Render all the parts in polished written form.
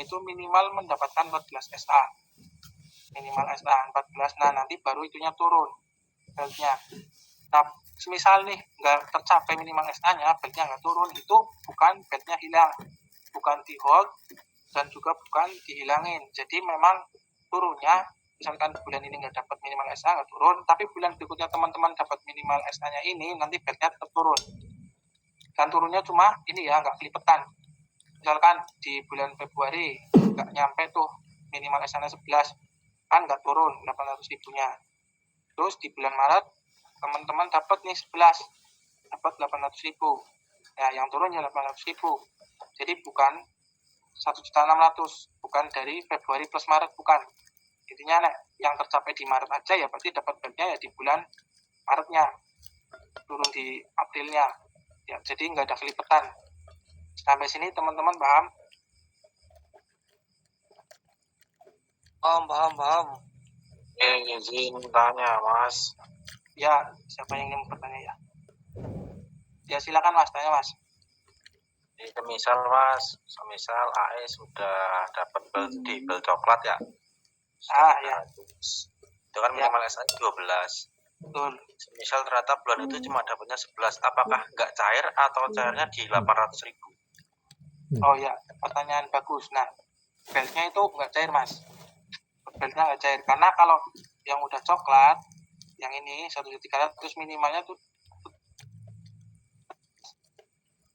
itu minimal mendapatkan 14 SA. Minimal SA 14, nah nanti baru itunya turun beltnya. Nah, misal nih nggak tercapai minimal SA-nya, beltnya nggak turun, itu bukan beltnya hilang, bukan di hold, dan juga bukan dihilangin. Jadi memang turunnya, misalkan bulan ini nggak dapat minimal SA, nggak turun, tapi bulan berikutnya teman-teman dapat minimal SA-nya ini, nanti beltnya tetap turun. Dan turunnya cuma ini ya, nggak kelipetan. Misalkan di bulan Februari nggak nyampe tuh minimal SA-nya 11, kan nggak turun 800 ribunya. Terus di bulan Maret teman-teman dapat nih 11, dapat 800 ribu. Ya, yang turun ya 800 ribu. Jadi bukan 1.600.000, bukan dari Februari plus Maret, bukan. Intinya yang tercapai di Maret aja ya berarti dapat beltnya ya di bulan Maretnya, turun di Aprilnya. Ya, jadi nggak ada kelipetan. Sampai sini teman-teman paham? Paham. Izin tanya, Mas. Ya, siapa yang ingin bertanya ya? Ya, silakan Mas, tanya Mas. Jadi semisal AE sudah dapat bel coklat ya. Ya. Itu kan minimal SA-nya 12. Betul. Semisal ternyata bulan itu cuma dapatnya 11, apakah nggak cair atau cairnya di 800 ribu? Oh ya, pertanyaan bagus. Nah, beltnya itu nggak cair Mas. Beltnya nggak cair, karena kalau yang udah coklat, yang ini 1.300 minimalnya tuh.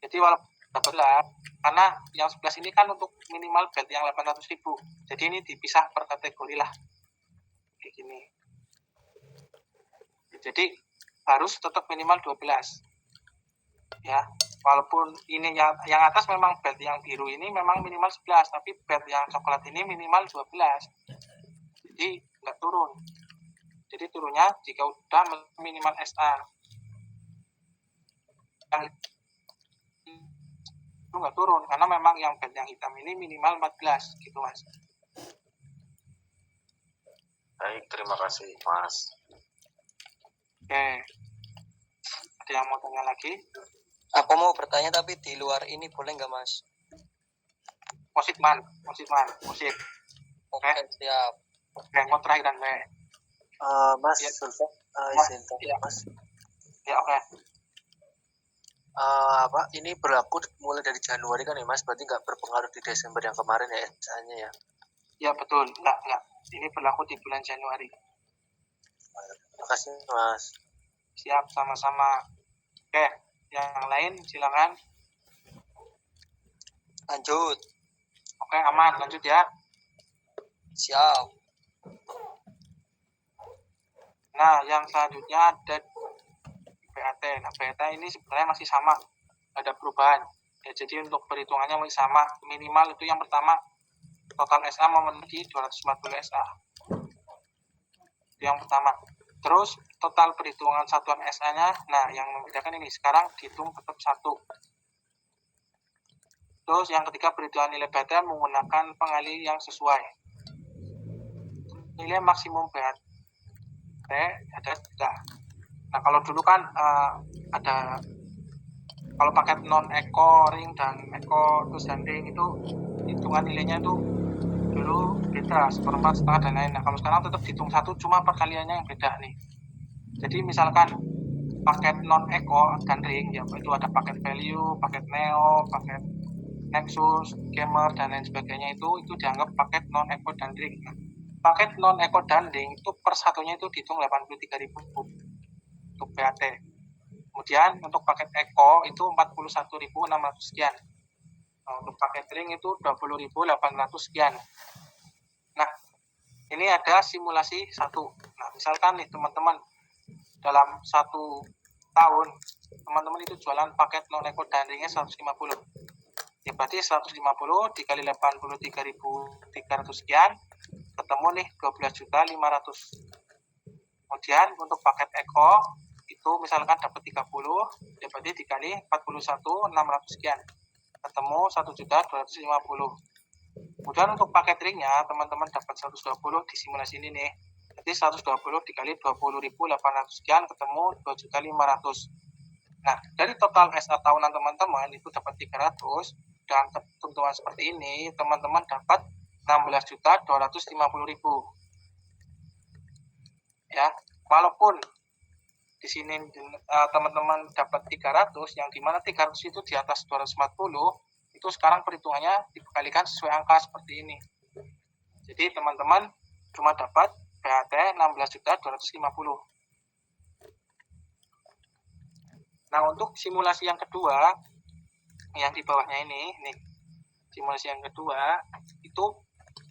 Jadi walaupun dapat lah, karena yang 11 ini kan untuk minimal belt yang 800 ribu. Jadi ini dipisah per kategori lah. Kayak gini. Jadi harus tetap minimal 12. Ya, walaupun ini yang atas memang belt yang biru ini memang minimal 11, tapi belt yang coklat ini minimal 12. Jadi nggak turun. Jadi turunnya jika udah minimal SA. Yang itu nggak turun, karena memang yang belt yang hitam ini minimal 14, gitu Mas. Baik, terima kasih Mas. Oke. Ada yang mau tanya lagi? Aku mau bertanya tapi di luar ini boleh nggak Mas? Posit. Oke, siap. Yang mau terakhiran Mas, ya. Izin tanya Mas. Ya, oke. Ini berlaku mulai dari Januari kan ya Mas, berarti nggak berpengaruh di Desember yang kemarin ya SA-nya ya? Ya betul, nggak. Ini berlaku di bulan Januari. Terima kasih Mas. Siap, sama-sama. Oke, yang lain silakan. Lanjut. Oke, aman, lanjut ya. Siap. Nah, yang selanjutnya ada PAT. Nah, PAT ini sebenarnya masih sama, ada perubahan. Ya, jadi untuk perhitungannya masih sama. Minimal itu yang pertama, total SA memenuhi 240 SA. Itu yang pertama. Terus total perhitungan satuan SA-nya, nah yang membedakan ini sekarang dihitung tetap 1. Terus yang ketiga, perhitungan nilai BAT menggunakan pengalih yang sesuai. Nilai maksimum BAT ada 3. Nah, kalau dulu kan ada, kalau paket non eco ring dan eco terus dan ring itu hitungan nilainya itu dulu beda, 1/4, setengah dan lain. Nah, kalau sekarang tetap dihitung 1, cuma perkaliannya yang beda nih. Jadi misalkan paket non eco dan ring ya, itu ada paket value, paket neo, paket nexus, gamer dan lain sebagainya, itu dianggap paket non eco dan ring. Paket non eco dan ring itu per satunya itu dihitung 83.000 untuk BAT. Kemudian untuk paket eco itu 41.600 sekian. Nah, untuk paket ring itu 20.800 sekian. Nah, ini ada simulasi 1. Nah, misalkan nih teman-teman dalam 1 tahun teman-teman itu jualan paket non eco dan ringnya 150. Ya berarti 150 dikali 83.300 sekian, ketemu nih 12.500. Kemudian untuk paket eco itu misalkan dapat 30, ya berarti dikali 41.600 sekian, ketemu 1.250. Kemudian untuk paket ringnya teman-teman dapat 120 di simulasi ini nih. Jadi 120 dikali 20.800 sekian, ketemu 2.500. Nah, dari total SA tahunan teman-teman itu dapat 300, dengan ketentuan seperti ini, teman-teman dapat 16.250.000. Ya, walaupun di sini teman-teman dapat 300, yang dimana 300 itu di atas 240, itu sekarang perhitungannya dikalikan sesuai angka seperti ini. Jadi teman-teman cuma dapat BAT 16.250. Nah, untuk simulasi yang kedua, yang di bawahnya ini, simulasi yang kedua itu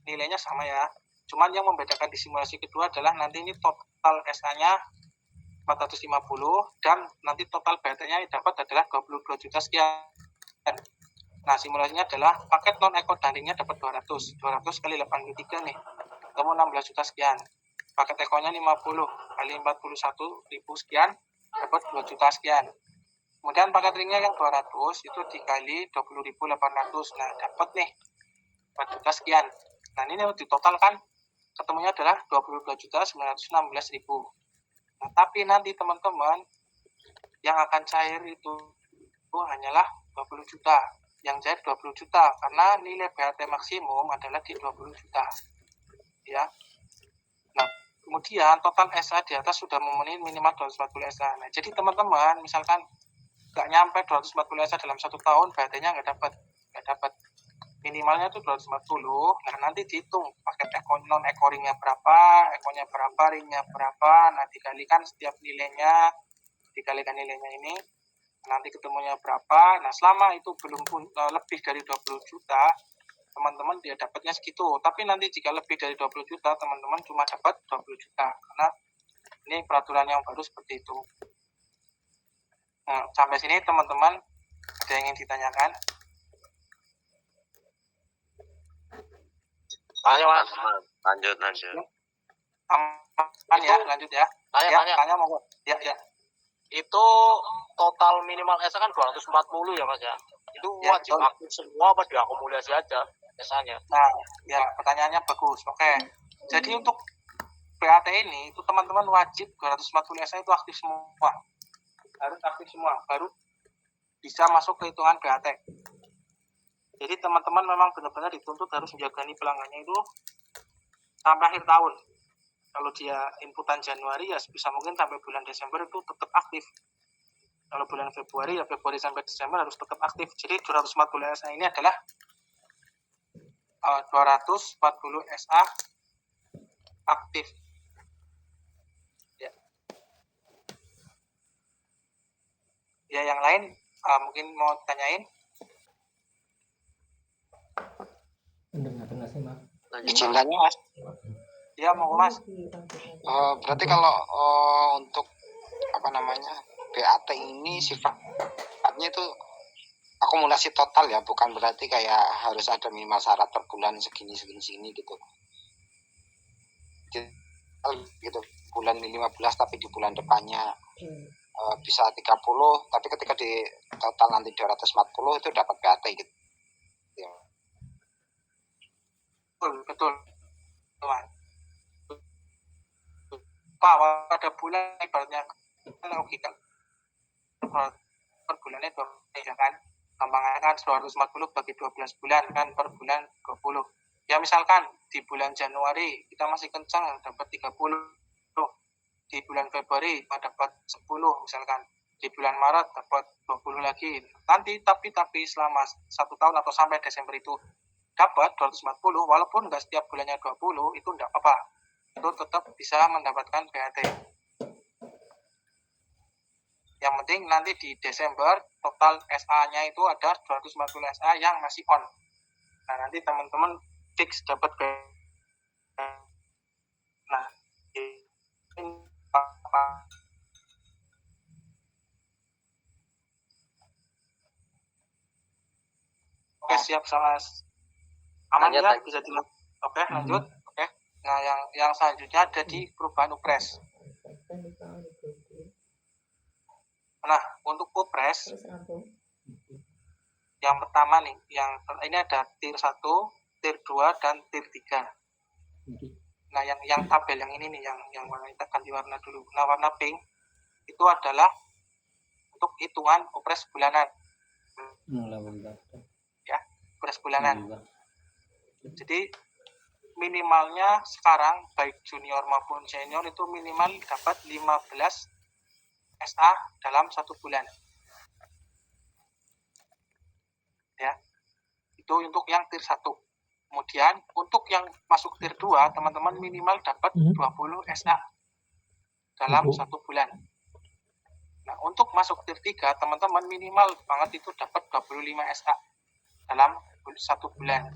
nilainya sama ya. Cuman yang membedakan di simulasi kedua adalah nanti ini total SA-nya 450 dan nanti total BAT-nya dapat adalah 22 juta sekian. Nah, simulasinya adalah paket non-eco daringnya dapat 200 kali 83 nih, ketemu 16 juta sekian. Paket ekonya 50 kali 41.000 sekian, dapat 2 juta sekian. Kemudian paket ringnya yang 200 itu dikali 20.800, nah dapat nih 4 juta sekian. Nah, ini ditotalkan ketemunya adalah 22.916.000. Nah, tapi nanti teman-teman yang akan cair itu hanyalah 20 juta. Yang cair 20 juta karena nilai BAT maksimum adalah di 20 juta. Ya. Nah, kemudian total SA di atas sudah memenuhi minimal 240 SA. Nah, jadi teman-teman misalkan nggak nyampe 240 SA dalam 1 tahun, BAT-nya nggak dapat. Minimalnya itu 240. Nah, nanti dihitung paket non-eco ringnya berapa, ekonya berapa, ringnya berapa. Nah, dikalikan setiap nilainya, dikalikan nilainya ini, nanti ketemunya berapa. Nah, selama itu belum lebih dari 20 juta, teman-teman dia dapatnya segitu. Tapi nanti jika lebih dari 20 juta, teman-teman cuma dapat 20 juta. Karena ini peraturan yang baru seperti itu. Nah, sampai sini teman-teman ada yang ingin ditanyakan? Ayo Mas, lanjut. Aman ya, lanjut ya. Tanya monggo. Ya. Itu total minimal SA kan 240 ya Mas ya. Itu Ya, wajib betul. aktif semua apa diakumulasi aja SA-nya? Nah, ya pertanyaannya bagus. Oke. Jadi untuk BAT ini itu teman-teman wajib 240 SA itu aktif semua. Harus aktif semua baru bisa masuk ke hitungan BAT. Jadi teman-teman memang benar-benar dituntut harus menjaga pelanggannya itu sampai akhir tahun. Kalau dia inputan Januari ya sebisa mungkin sampai bulan Desember itu tetap aktif. Kalau bulan Februari ya Februari sampai Desember harus tetap aktif. Jadi 240 SA ini adalah 240 SA aktif. Ya yang lain mungkin mau tanyain? Izin tanya Mas. Ya mau Mas. Berarti kalau untuk BAT ini sifatnya itu akumulasi total ya, bukan berarti kayak harus ada minimal syarat per bulan segini gitu. Gitu. Bulan 15 tapi di bulan depannya bisa 30, tapi ketika di total nanti 240 itu dapat BAT gitu. Ya. Betul. Pak, pada bulan ibaratnya logika per bulannya 20 ya kan, gampangnya kan 240 bagi 12 bulan kan per bulan 20. Ya misalkan di bulan Januari kita masih kencang dapat 30, di bulan Februari dapat 10 misalkan, di bulan Maret dapat 20 lagi. Nanti tapi selama 1 tahun atau sampai Desember itu dapat 240, walaupun nggak setiap bulannya 20 itu nggak apa-apa, itu tetap bisa mendapatkan BAT. Yang penting nanti di Desember total SA-nya itu ada 240 SA yang masih on. Nah, nanti teman-teman fix dapat BAT. Nah, ini apa? Oke, siap sama aman ya, bisa dilihat. Oke, lanjut. Oke. Nah, yang selanjutnya ada di perubahan UPRES. Nah, untuk UPRES yang pertama nih, yang ini ada tier 1, tier 2 dan tier 3. Nah, yang tabel yang ini nih, yang warna kita ganti warna dulu. Nah, warna pink itu adalah untuk hitungan UPRES bulanan. Ya. upres bulanan. Jadi minimalnya sekarang baik junior maupun senior itu minimal dapat 15 SA dalam 1 bulan. Ya, itu untuk yang tier 1. Kemudian untuk yang masuk tier 2, teman-teman minimal dapat 20 SA dalam 1 bulan. Nah, untuk masuk tier 3, teman-teman minimal banget itu dapat 25 SA dalam 1 bulan.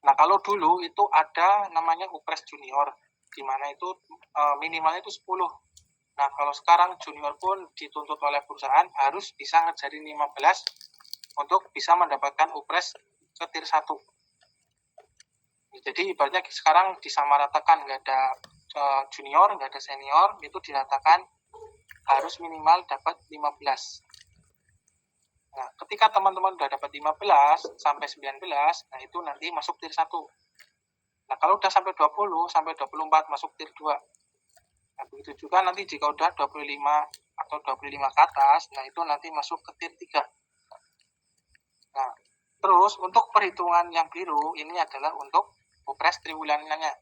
Nah, kalau dulu itu ada namanya upres junior, di mana itu minimalnya itu 10. Nah, kalau sekarang junior pun dituntut oleh perusahaan harus bisa ngejarin 15 untuk bisa mendapatkan upres ke tier 1. Jadi ibaratnya sekarang disamaratakan, nggak ada junior, nggak ada senior, itu diratakan harus minimal dapat 15. Nah, ketika teman-teman udah dapat 15 sampai 19, nah itu nanti masuk tier 1. Nah, kalau udah sampai 20 sampai 24 masuk tier 2. Nah, begitu juga nanti jika udah 25 atau 25 ke atas, nah itu nanti masuk ke tier 3. Nah, terus untuk perhitungan yang biru ini adalah untuk upres triwulanannya.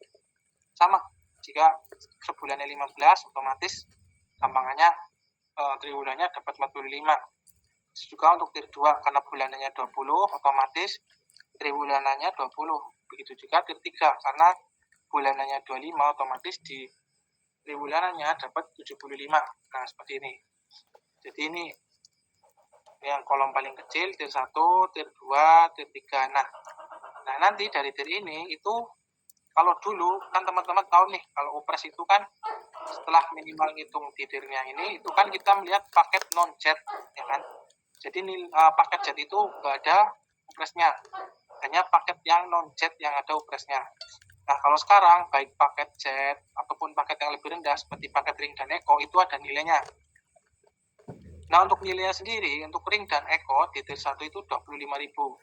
Sama, jika sebulannya 15 otomatis gampangannya triwulannya dapat 45. Juga untuk tier 2 karena bulanannya 20 otomatis triwulanannya 20. Begitu juga tier 3 karena bulanannya 25 otomatis di triwulanannya dapat 75. Nah, seperti ini. Jadi ini yang kolom paling kecil tier 1, tier 2, tier 3. Nah, nanti dari tier ini itu kalau dulu kan teman-teman tahu nih, kalau upres itu kan setelah minimal ngitung di tiernya ini itu kan kita melihat paket non jet, ya kan. Jadi paket jet itu nggak ada upresnya, hanya paket yang non jet yang ada upresnya. Nah, kalau sekarang baik paket jet ataupun paket yang lebih rendah seperti paket ring dan eco itu ada nilainya. Nah, untuk nilainya sendiri untuk ring dan eco di tier 1 itu 25.000.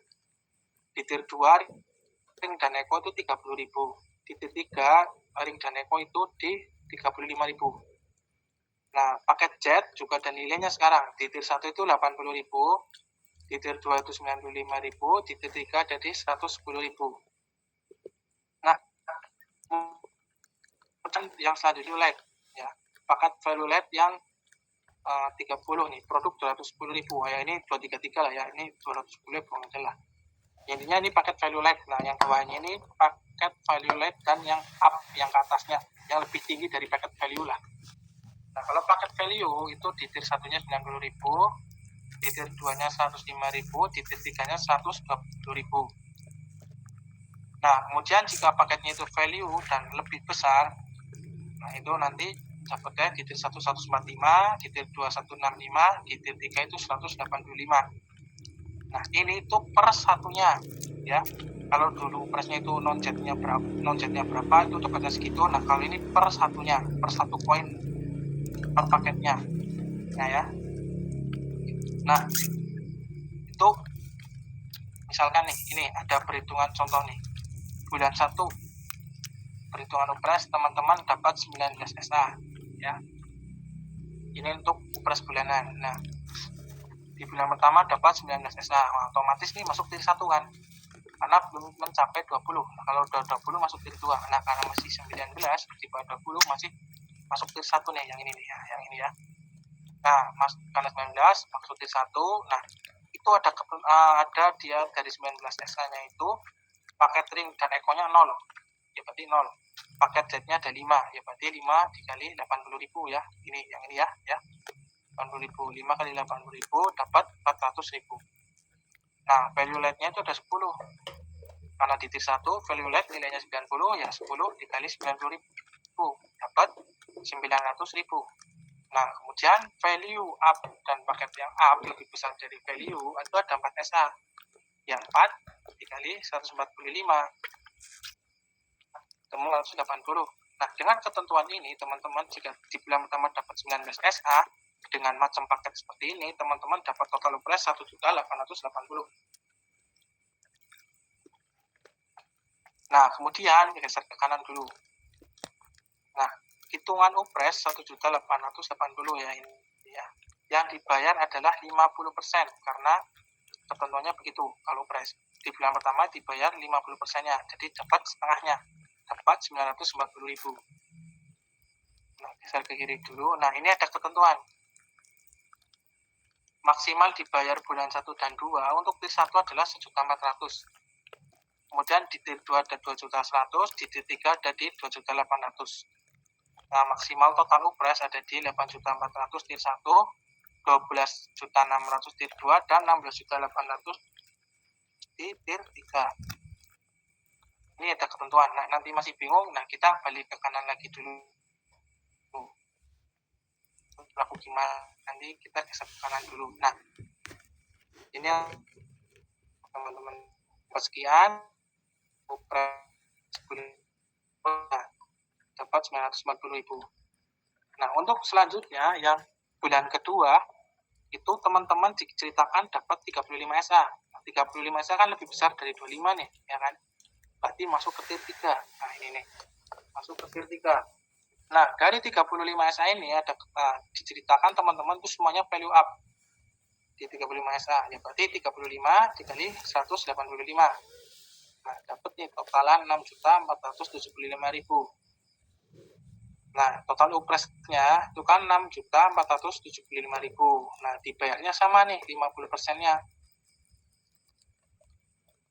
Di tier 2 ring dan eco itu 30.000. Di tier 3 ring dan eco itu di 35.000. Nah, paket jet juga ada nilainya sekarang. Di tier 1 itu 80.000, di tier 2 itu 95.000, di tier 3 jadi 110.000. Nah, yang selanjutnya LED, ya. Paket value LED yang 30 nih, produk 210.000. Ya ini 233 lah ya, ini 210 buang aja lah. Intinya ini paket value LED. Nah, yang bawahnya ini paket value LED dan yang up, yang ke atasnya, yang lebih tinggi dari paket value lah. Nah, kalau paket value itu di tier 1-nya 90.000, di tier 2-nya 105.000, di tier 3-nya 120.000. Nah, kemudian jika paketnya itu value dan lebih besar, nah itu nanti dapatnya di tier 1 145, di tier 2 165, di tier 3 itu 185. Nah, ini itu per satunya, ya. Kalau dulu presnya itu non jetnya berapa itu dapatnya segitu. Nah, kalau ini per satunya, per 1 koin per paketnya. Nah, ya. Nah, itu misalkan nih, ini ada perhitungan contoh nih. Bulan 1 perhitungan upres teman-teman dapat 19 SA, ya. Ini untuk upres bulanan. Nah, di bulan pertama dapat 19 SA, nah, otomatis nih masuk tier 1 kan. Karena belum mencapai 20. Nah, kalau udah 20 masuk tier 2. Nah, karena masih 19 di bawah 20 masih masuk tier 1 nih, yang ini nih ya, yang ini ya. Nah, karena 19 masuk tier 1. Nah, itu ada dia dari 19 SA-nya itu paket ring dan eco-nya 0. Ya berarti 0. Paket Z-nya ada 5, ya berarti 5 dikali 80.000 ya. Ini yang ini ya, 80.000, 5 kali 80.000 dapat 400.000. Nah, value LED-nya itu ada 10. Karena di tier 1 value LED nilainya 90, ya 10 dikali 90.000 dapat 900.000. Nah, kemudian value up dan paket yang up lebih besar dari value itu ada 4 SA. Yang 4 dikali 145. Temu 180. Nah, dengan ketentuan ini, teman-teman jika di bulan pertama dapat 19 SA, dengan macam paket seperti ini, teman-teman dapat total upres 1.880. Nah, kemudian geser ke kanan dulu. Nah, hitungan upres 1.880 ya ini ya. Yang dibayar adalah 50% karena ketentuannya begitu. Kalau upres di bulan pertama dibayar 50%-nya, jadi dapat setengahnya, dapat 940.000. Nah, geser ke kiri dulu. Nah, ini ada ketentuan. Maksimal dibayar bulan 1 dan 2 untuk tier 1 adalah 1.400.000. Kemudian di tier 2 ada 2.100.000, di tier 3 ada di 2.800.000. Nah, maksimal total upres ada di 8.400.000 tier 1, 12.600.000 tier 2, dan 16.800.000 di tier 3. Ini ada ketentuan. Nah, nanti masih bingung, nah kita balik ke kanan lagi dulu. Berlaku gimana? Nanti kita geser ke kanan dulu. Nah, ini teman-teman sekian upres dapat 940.000. Nah, untuk selanjutnya yang bulan kedua itu teman-teman diceritakan dapat 35 SA. Nah, 35 SA kan lebih besar dari 25 nih, ya kan? Berarti masuk ke tier 3. Nah, ini nih. Masuk ke tier 3. Nah, dari 35 SA ini ada diceritakan teman-teman itu semuanya value up di 35 SA. Ya, berarti 35 dikali 185. Nah, dapat nih totalan 6.475.000. Nah, total upresnya itu kan 6.475.000. Nah, dibayarnya sama nih 50%-nya.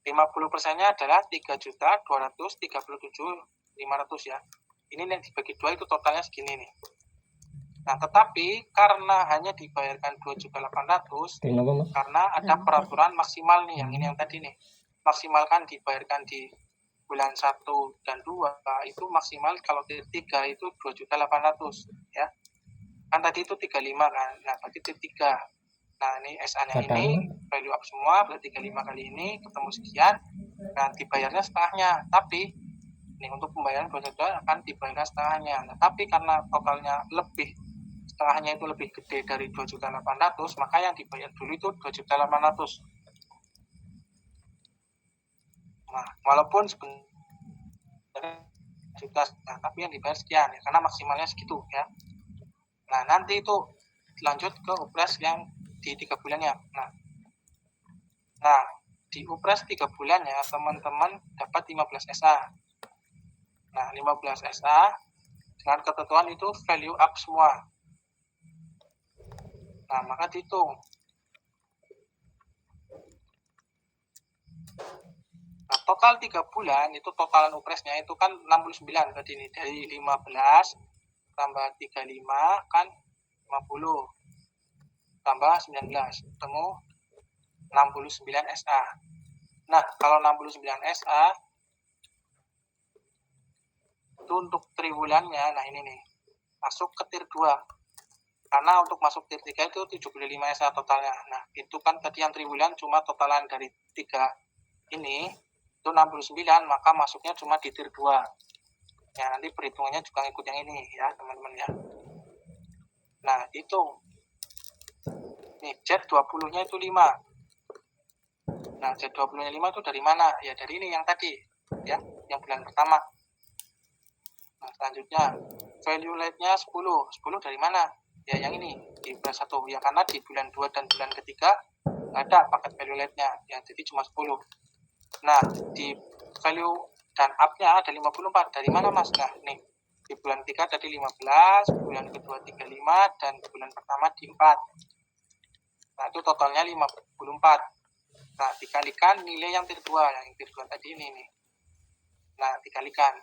50%-nya adalah 3.237.500 ya. Ini yang dibagi 2 itu totalnya segini nih. Nah, tetapi karena hanya dibayarkan 2.800.000 karena ada peraturan maksimal nih, yang ini yang tadi nih. Maksimalkan dibayarkan di bulan 1 dan 2 itu maksimal kalau tier 3 itu 2.800.000 ya. Kan tadi itu 35 kan. Nah, berarti tier 3. Nah, ini SA-nya ini value up semua, berarti 35 kali ini ketemu sekian. Nah, dibayarnya setengahnya. Tapi ini untuk pembayaran 2 juta akan dibayar setengahnya. Nah, tapi karena totalnya lebih, setengahnya itu lebih gede dari 2.800.000, maka yang dibayar dulu itu 2.800.000. Nah, walaupun sebenarnya juta, nah, tapi yang dibayar sekian ya, karena maksimalnya segitu ya. Nah, nanti itu lanjut ke upres yang di 3 bulannya. Nah, di upres 3 bulannya teman-teman dapat 15 SA. Nah, 15 SA dengan ketentuan itu value up semua. Nah, maka dihitung. Nah, total 3 bulan itu totalan upresnya itu kan 69 tadi ini. Dari 15 tambah 35 kan 50 tambah 19 ketemu 69 SA. Nah, kalau 69 SA itu untuk triwulannya, nah ini nih, masuk ke tier 2. Karena untuk masuk tier 3 itu 75 SA totalnya. Nah, itu kan tadi yang triwulan cuma totalan dari 3 ini itu 69, maka masuknya cuma di tier 2. Ya, nanti perhitungannya juga ikut yang ini ya, teman-teman ya. Nah, hitung. Nih, Z20-nya itu 5. Nah, Z20-nya 5 itu dari mana? Ya, dari ini yang tadi, ya, yang bulan pertama. Nah, selanjutnya, value rate-nya 10. 10 dari mana? Ya, yang ini, di bulan 1. Ya, karena di bulan 2 dan bulan ketiga ada paket value rate-nya. Ya, jadi cuma 10. Nah, di value dan up-nya ada 54. Dari mana, Mas? Nah, nih, di bulan 3 tadi 15, bulan kedua 35, dan bulan pertama di 4. Nah, itu totalnya 54. Nah, dikalikan nilai yang tier 2, yang tier 2 tadi ini nih. Nah, dikalikan.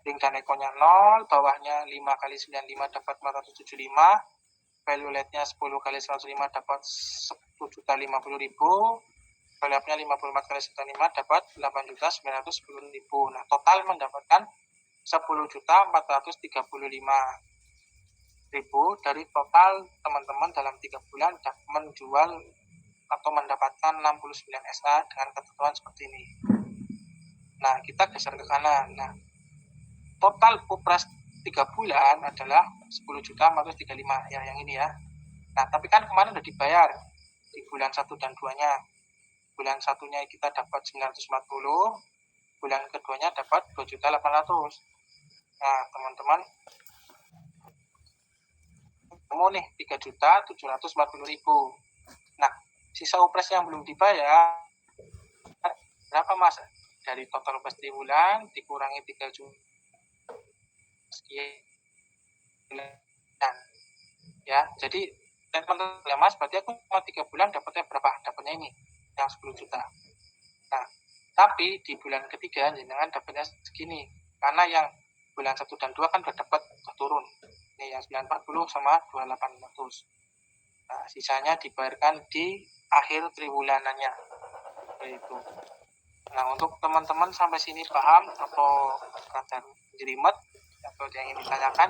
Ring dan ekornya 0, bawahnya 5 kali 95 dapat 475, value rate-nya 10 kali 105 dapat 1.050.000, value up-nya 54 kali 105 dapat 8.910.000. Nah, total mendapatkan 10.435.000 dari total teman-teman dalam 3 bulan menjual atau mendapatkan 69 SA dengan ketentuan seperti ini. Nah, kita geser ke kanan. Nah, total upres 3 bulan adalah 10.435 ya, yang ini ya. Nah, tapi kan kemarin udah dibayar di bulan 1 dan 2-nya. Bulan 1-nya kita dapat 940, bulan keduanya dapat 2.800. Nah, teman-teman ketemu nih 3.740.000. Nah, sisa upres yang belum dibayar berapa mas? Dari total upres di bulan dikurangi 3 juta sekian ya. Jadi teman-teman ya mas, berarti aku cuma 3 bulan dapatnya berapa? Dapatnya ini yang 10 juta. Nah, tapi di bulan ketiga jenengan dapatnya segini karena yang bulan 1 dan 2 kan udah dapat turun. Ini yang 940 sama 2800. Nah, sisanya dibayarkan di akhir tribulanannya. Itu. Nah, untuk teman-teman sampai sini paham atau rada jelimet atau yang ingin ditanyakan,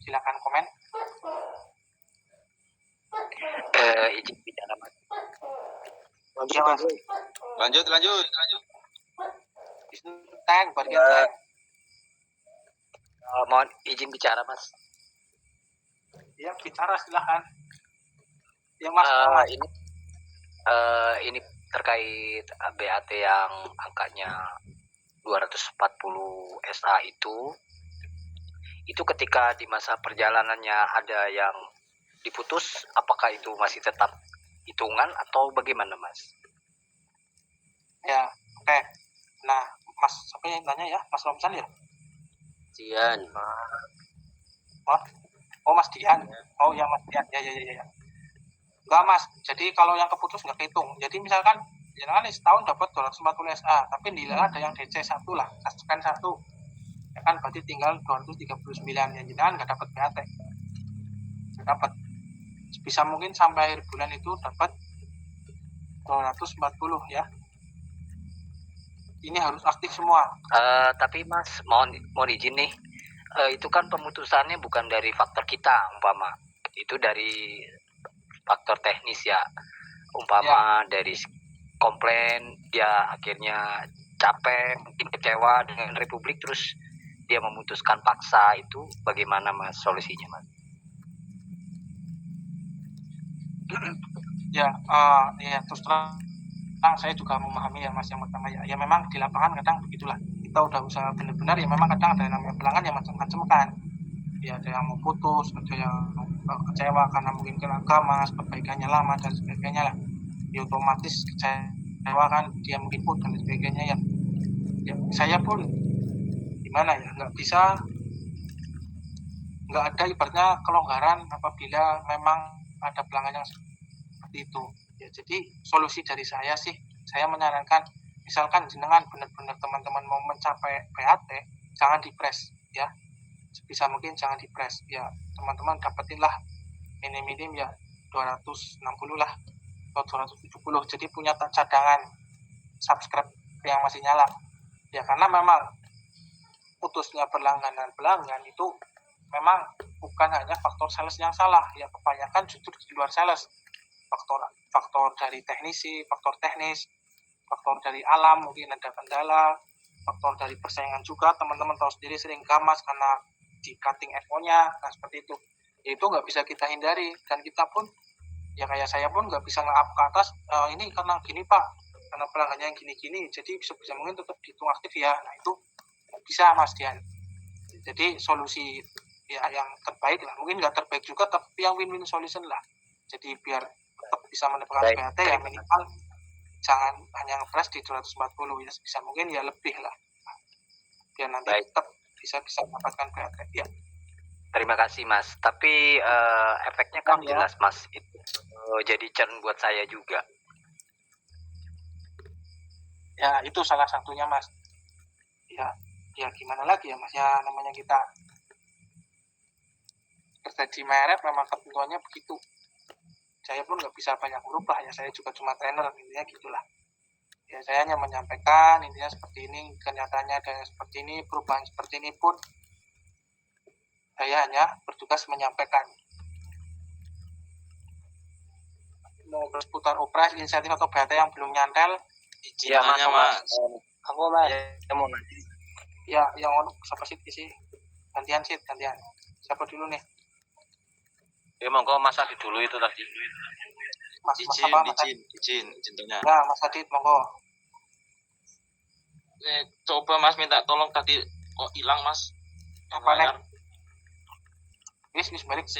silakan komen. Izin bicara mas. Ya, Mas. Lanjut. Tank, bagian tank. Mohon izin bicara mas. Ya, bicara silakan. Ya mas, Mas. Ini terkait BAT yang angkanya 240 SA itu ketika di masa perjalanannya ada yang diputus, apakah itu masih tetap hitungan atau bagaimana mas? Ya, oke. Nah, Mas siapa yang tanya ya? Mas Romsan ya? Dian. Oh, Mas Dian. Oh ya, Mas Dian. Ya. Enggak Mas, jadi kalau yang keputus nggak kehitung. Jadi misalkan jangan setahun dapat 240 SA, tapi nilai ada yang DC 1 lah, suspend 1. Ya kan berarti tinggal 239 yang jangan nggak dapat BAT. Nggak dapat. Bisa mungkin sampai akhir bulan itu dapat 240 ya. Ini harus aktif semua. Tapi mas, mohon izin nih, itu kan pemutusannya bukan dari faktor kita umpama, itu dari faktor teknis ya, umpama dari komplain dia akhirnya capek, mungkin kecewa dengan Republik, terus dia memutuskan paksa, itu bagaimana mas solusinya mas? Ya terus terang saya juga memahami ya mas, yang pertama ya memang di lapangan kadang begitulah, kita udah usaha benar-benar ya memang kadang ada yang namanya pelanggan yang macam-macam kan ya, ada yang mau putus, ada yang kecewa karena mungkin kena mas perbaikannya lama dan sebagainya lah ya, otomatis kecewa kan dia mungkin pun dan sebagainya ya saya pun gimana ya, nggak ada ibaratnya kelonggaran apabila memang ada pelanggan yang seperti itu ya. Jadi solusi dari saya sih, saya menyarankan misalkan jenengan benar-benar teman-teman mau mencapai BAT, jangan dipres ya, sebisa mungkin jangan dipres ya, teman-teman dapetinlah minim ya 260 lah atau 270, jadi punya cadangan subscribe yang masih nyala ya, karena memang putusnya pelanggan itu memang bukan hanya faktor sales yang salah ya, kebanyakan justru di luar sales, faktor dari teknisi, faktor teknis, faktor dari alam, mungkin ada kendala, faktor dari persaingan juga, teman-teman tahu sendiri sering gamas karena di cutting FO-nya, nah seperti itu ya, itu nggak bisa kita hindari, dan kita pun ya kayak saya pun nggak bisa nge-up ke atas ini karena gini pak, karena pelanggannya yang gini-gini, jadi bisa mungkin tetap dihitung aktif ya. Nah itu bisa mas Dian, jadi solusi ya yang terbaik lah, mungkin nggak terbaik juga tapi yang win-win solution lah, jadi biar tetap bisa mendapatkan BAT ya minimal jangan hanya ngepres di 240 ya, bisa mungkin ya lebih lah biar nanti tetap bisa mendapatkan BAT ya. Terima kasih mas, tapi efeknya kan jelas mas, itu jadi churn buat saya juga ya, itu salah satunya mas ya gimana lagi ya mas ya, namanya kita kerja di merek memang ketentuannya begitu, saya pun nggak bisa banyak berubah ya, saya juga cuma trainer, intinya gitulah ya, saya hanya menyampaikan intinya seperti ini, kenyataannya ada seperti ini, perubahan seperti ini pun saya hanya bertugas menyampaikan. Mau berseputar opres, insentif atau BAT yang belum nyantel, Iya mas. Aku mas ya yang siapa sih gantian siapa dulu nih? Ya monggo Mas Adit dulu itu tadi. Izin tanya. Ya Mas Adit monggo. Coba mas minta tolong tadi kok hilang mas. Apa nih? Wis balik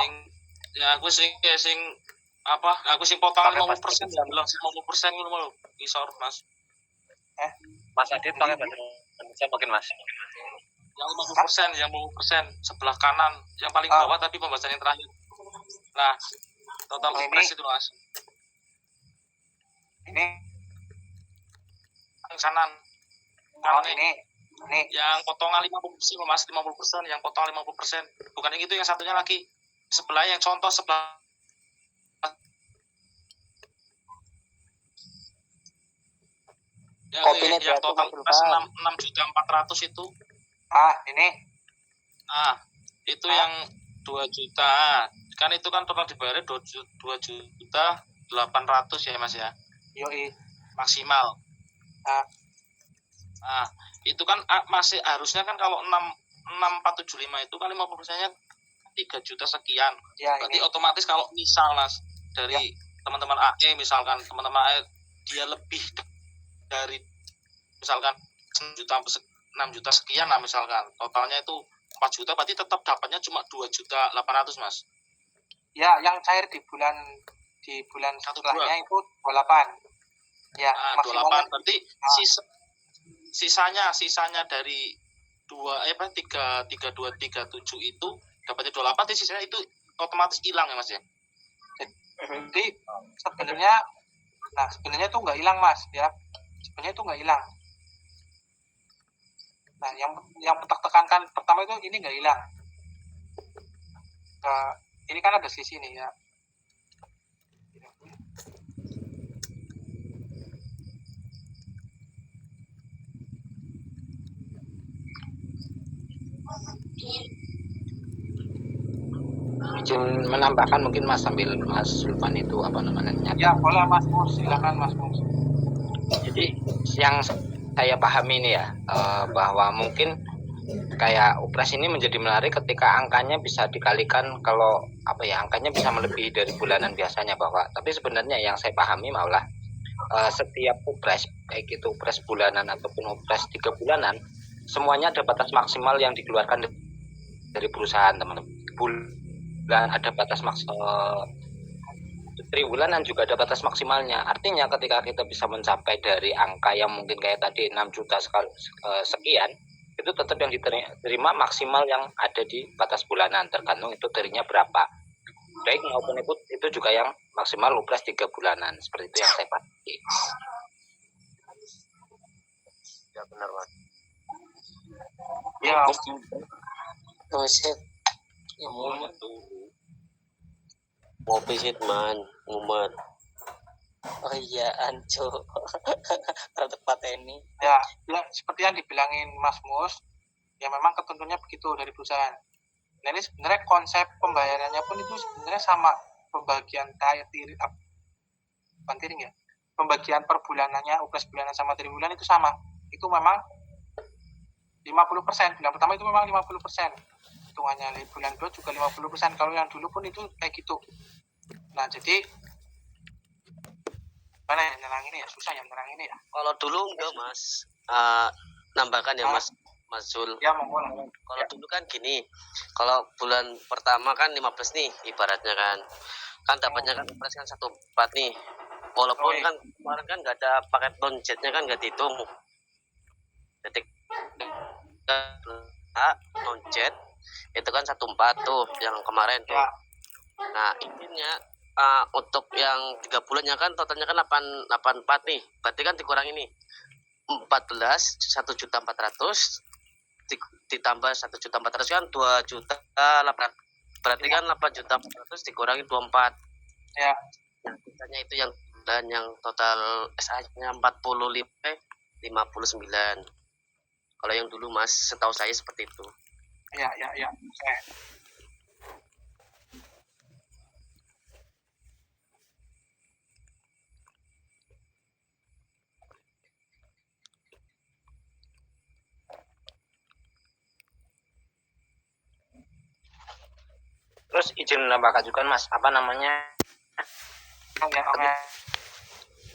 ya aku sing Apa? Aku sing potongan Pakai 50% ya, bilang 50% ngono lho. Isor, Mas. Mas Adit pakai bahasa Indonesia mungkin Mas. Yang 50%, sebelah kanan, yang paling Ah. bawah tadi pembahasan yang terakhir. Nah, total Oh, ini. upres itu Mas. Ini, Yang kanan. oh Kanan ini, yang potongan 50% loh, Mas, 50%, yang potongan 50%. Bukan yang itu, yang satunya lagi. Sebelah yang contoh sebelah Kopinya yang jatuh, total Mas upres Sultan. 6.400.000 itu. ini, Ah, itu Ah. yang 2 juta. Kan itu kan total dibayarnya 2 juta 800 ya, Mas ya. yoi, Maksimal. Ah. Nah, itu kan masih harusnya kan kalau 6475 itu kan 50%-nya 3 juta sekian. ya Berarti ini, otomatis kalau misal Mas dari teman-teman AE, misalkan teman-teman AE dia lebih dari misalkan 6 juta sekian lah, misalkan totalnya itu 4 juta, berarti tetap dapatnya cuma 2.800.000 Mas. ya yang cair di bulan Satu setelahnya itu 28. Ya, Nah, maksimalnya 28 berarti sisanya dari 3237 itu dapatnya 28, jadi sisanya itu otomatis hilang ya Mas ya. jadi sebenarnya itu nggak hilang Mas ya, sebenarnya itu nggak hilang. Nah, yang petak tekankan pertama itu ini nggak hilang. Ini kan ada sisi nih ya. Izin menambahkan mungkin Mas sambil Mas Sultan itu apa namanya? Ya boleh Mas Mus, silakan Mas Mus. Jadi yang saya pahami ini ya, bahwa mungkin kayak upres ini menjadi menarik ketika angkanya bisa dikalikan, kalau apa ya, angkanya bisa melebihi dari bulanan biasanya, bahwa tapi sebenarnya yang saya pahami malah setiap upres, baik itu upres bulanan ataupun upres 3 bulanan, semuanya ada batas maksimal yang dikeluarkan dari perusahaan, teman-teman. Bulan ada batas maksimal, triwulan juga ada batas maksimalnya. Artinya ketika kita bisa mencapai dari angka yang mungkin kayak tadi 6 juta sekian, itu tetap yang diterima maksimal yang ada di batas bulanan, tergantung itu terinya berapa. Baik maupun itu juga yang maksimal upres 3 bulanan. Seperti itu yang saya pahami. Ya benar Mas. Ya, Oh shit. Ngopi sih man, ngumet. Oh iya, anco. Tepat ini. ya seperti yang dibilangin Mas Mus, ya memang ketentuannya begitu dari perusahaan. Nah, ini sebenarnya konsep pembayarannya pun itu sebenarnya sama, pembagian tiring ya, pembagian per bulanannya, upres bulanan sama triwulan itu sama. Itu memang 50%, bulan pertama itu memang 50%, hitungannya. Bulan 2 juga 50%, kalau yang dulu pun itu kayak gitu. Nah, jadi mana ya nerangin ya, susah ya nerangin ya. Kalau dulu enggak Mas, nambahkan ya Mas Zul. Ya monggo lah. Kalau dulu kan gini, kalau bulan pertama kan 15 nih ibaratnya kan dapatnya kan upres kan 1,4 nih. Walaupun kan kemarin kan nggak ada paket non-jetnya kan nggak dihitung. Jadi non-jet itu kan 1,4 tuh yang kemarin tuh. Ya. Nah intinya untuk yang 3 bulannya kan totalnya kan 84 nih. Berarti kan dikurangi nih 14 1.400.000 ditambah 1.400.000 kan 2.800.000. Berarti kan 8.400.000 dikurangi 24. Ya. Yang sisanya itu yang dan yang total SA-nya 59. Kalau yang dulu Mas, setahu saya seperti itu. Ya. Terus izin menambahkan juga Mas, apa namanya,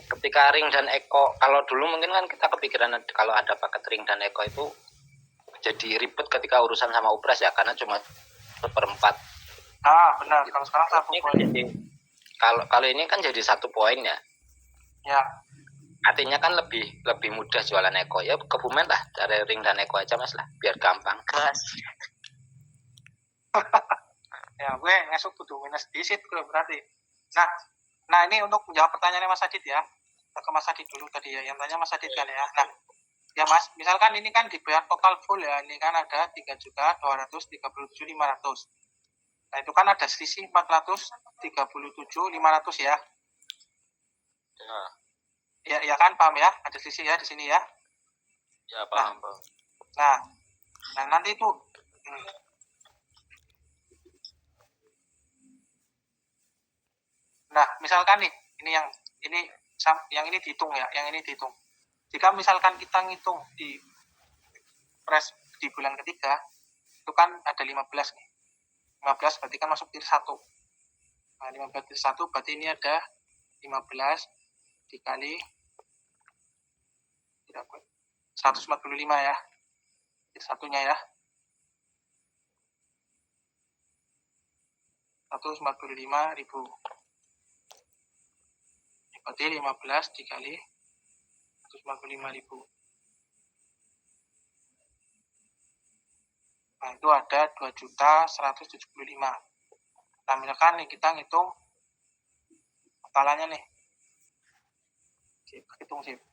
ketika ring dan eko, kalau dulu mungkin kan kita kepikiran kalau ada paket ring dan eko itu jadi ribet ketika urusan sama upres ya, karena cuma 1/4. Benar, kalau sekarang Ini kan jadi kalau ini kan jadi 1 poin ya. Ya, Artinya kan lebih mudah jualan Eko. Ya Kebumen lah, cari ring dan Eko aja Mas lah, biar gampang. Gas. ya gue ngesuk kudu minus disit gue berarti. Nah ini untuk menjawab pertanyaannya Mas Adit ya. Ke Mas Adit dulu tadi ya, yang tanya Mas Adit kan ya. Nah, ya Mas, misalkan ini kan dibayar total full ya, ini kan ada 3.237.500. Nah itu kan ada selisih 437.500 ya. Ya kan, paham ya? Ada selisih ya di sini ya. Ya, paham. Nah nanti itu nah misalkan nih yang ini dihitung ya, yang ini dihitung. Jika misalkan kita ngitung di press di bulan ketiga itu kan ada 15 nih. 15 berarti kan masuk tier 1. Nah 15 tier 1 berarti ini ada 15 dikali 145 ya. Tier satunya ya. 145.000. Berarti 15 dikali 145.000. Nah, itu ada 2.175. Nah, misalkan nih kita ngitung totalannya nih. Hitung sip.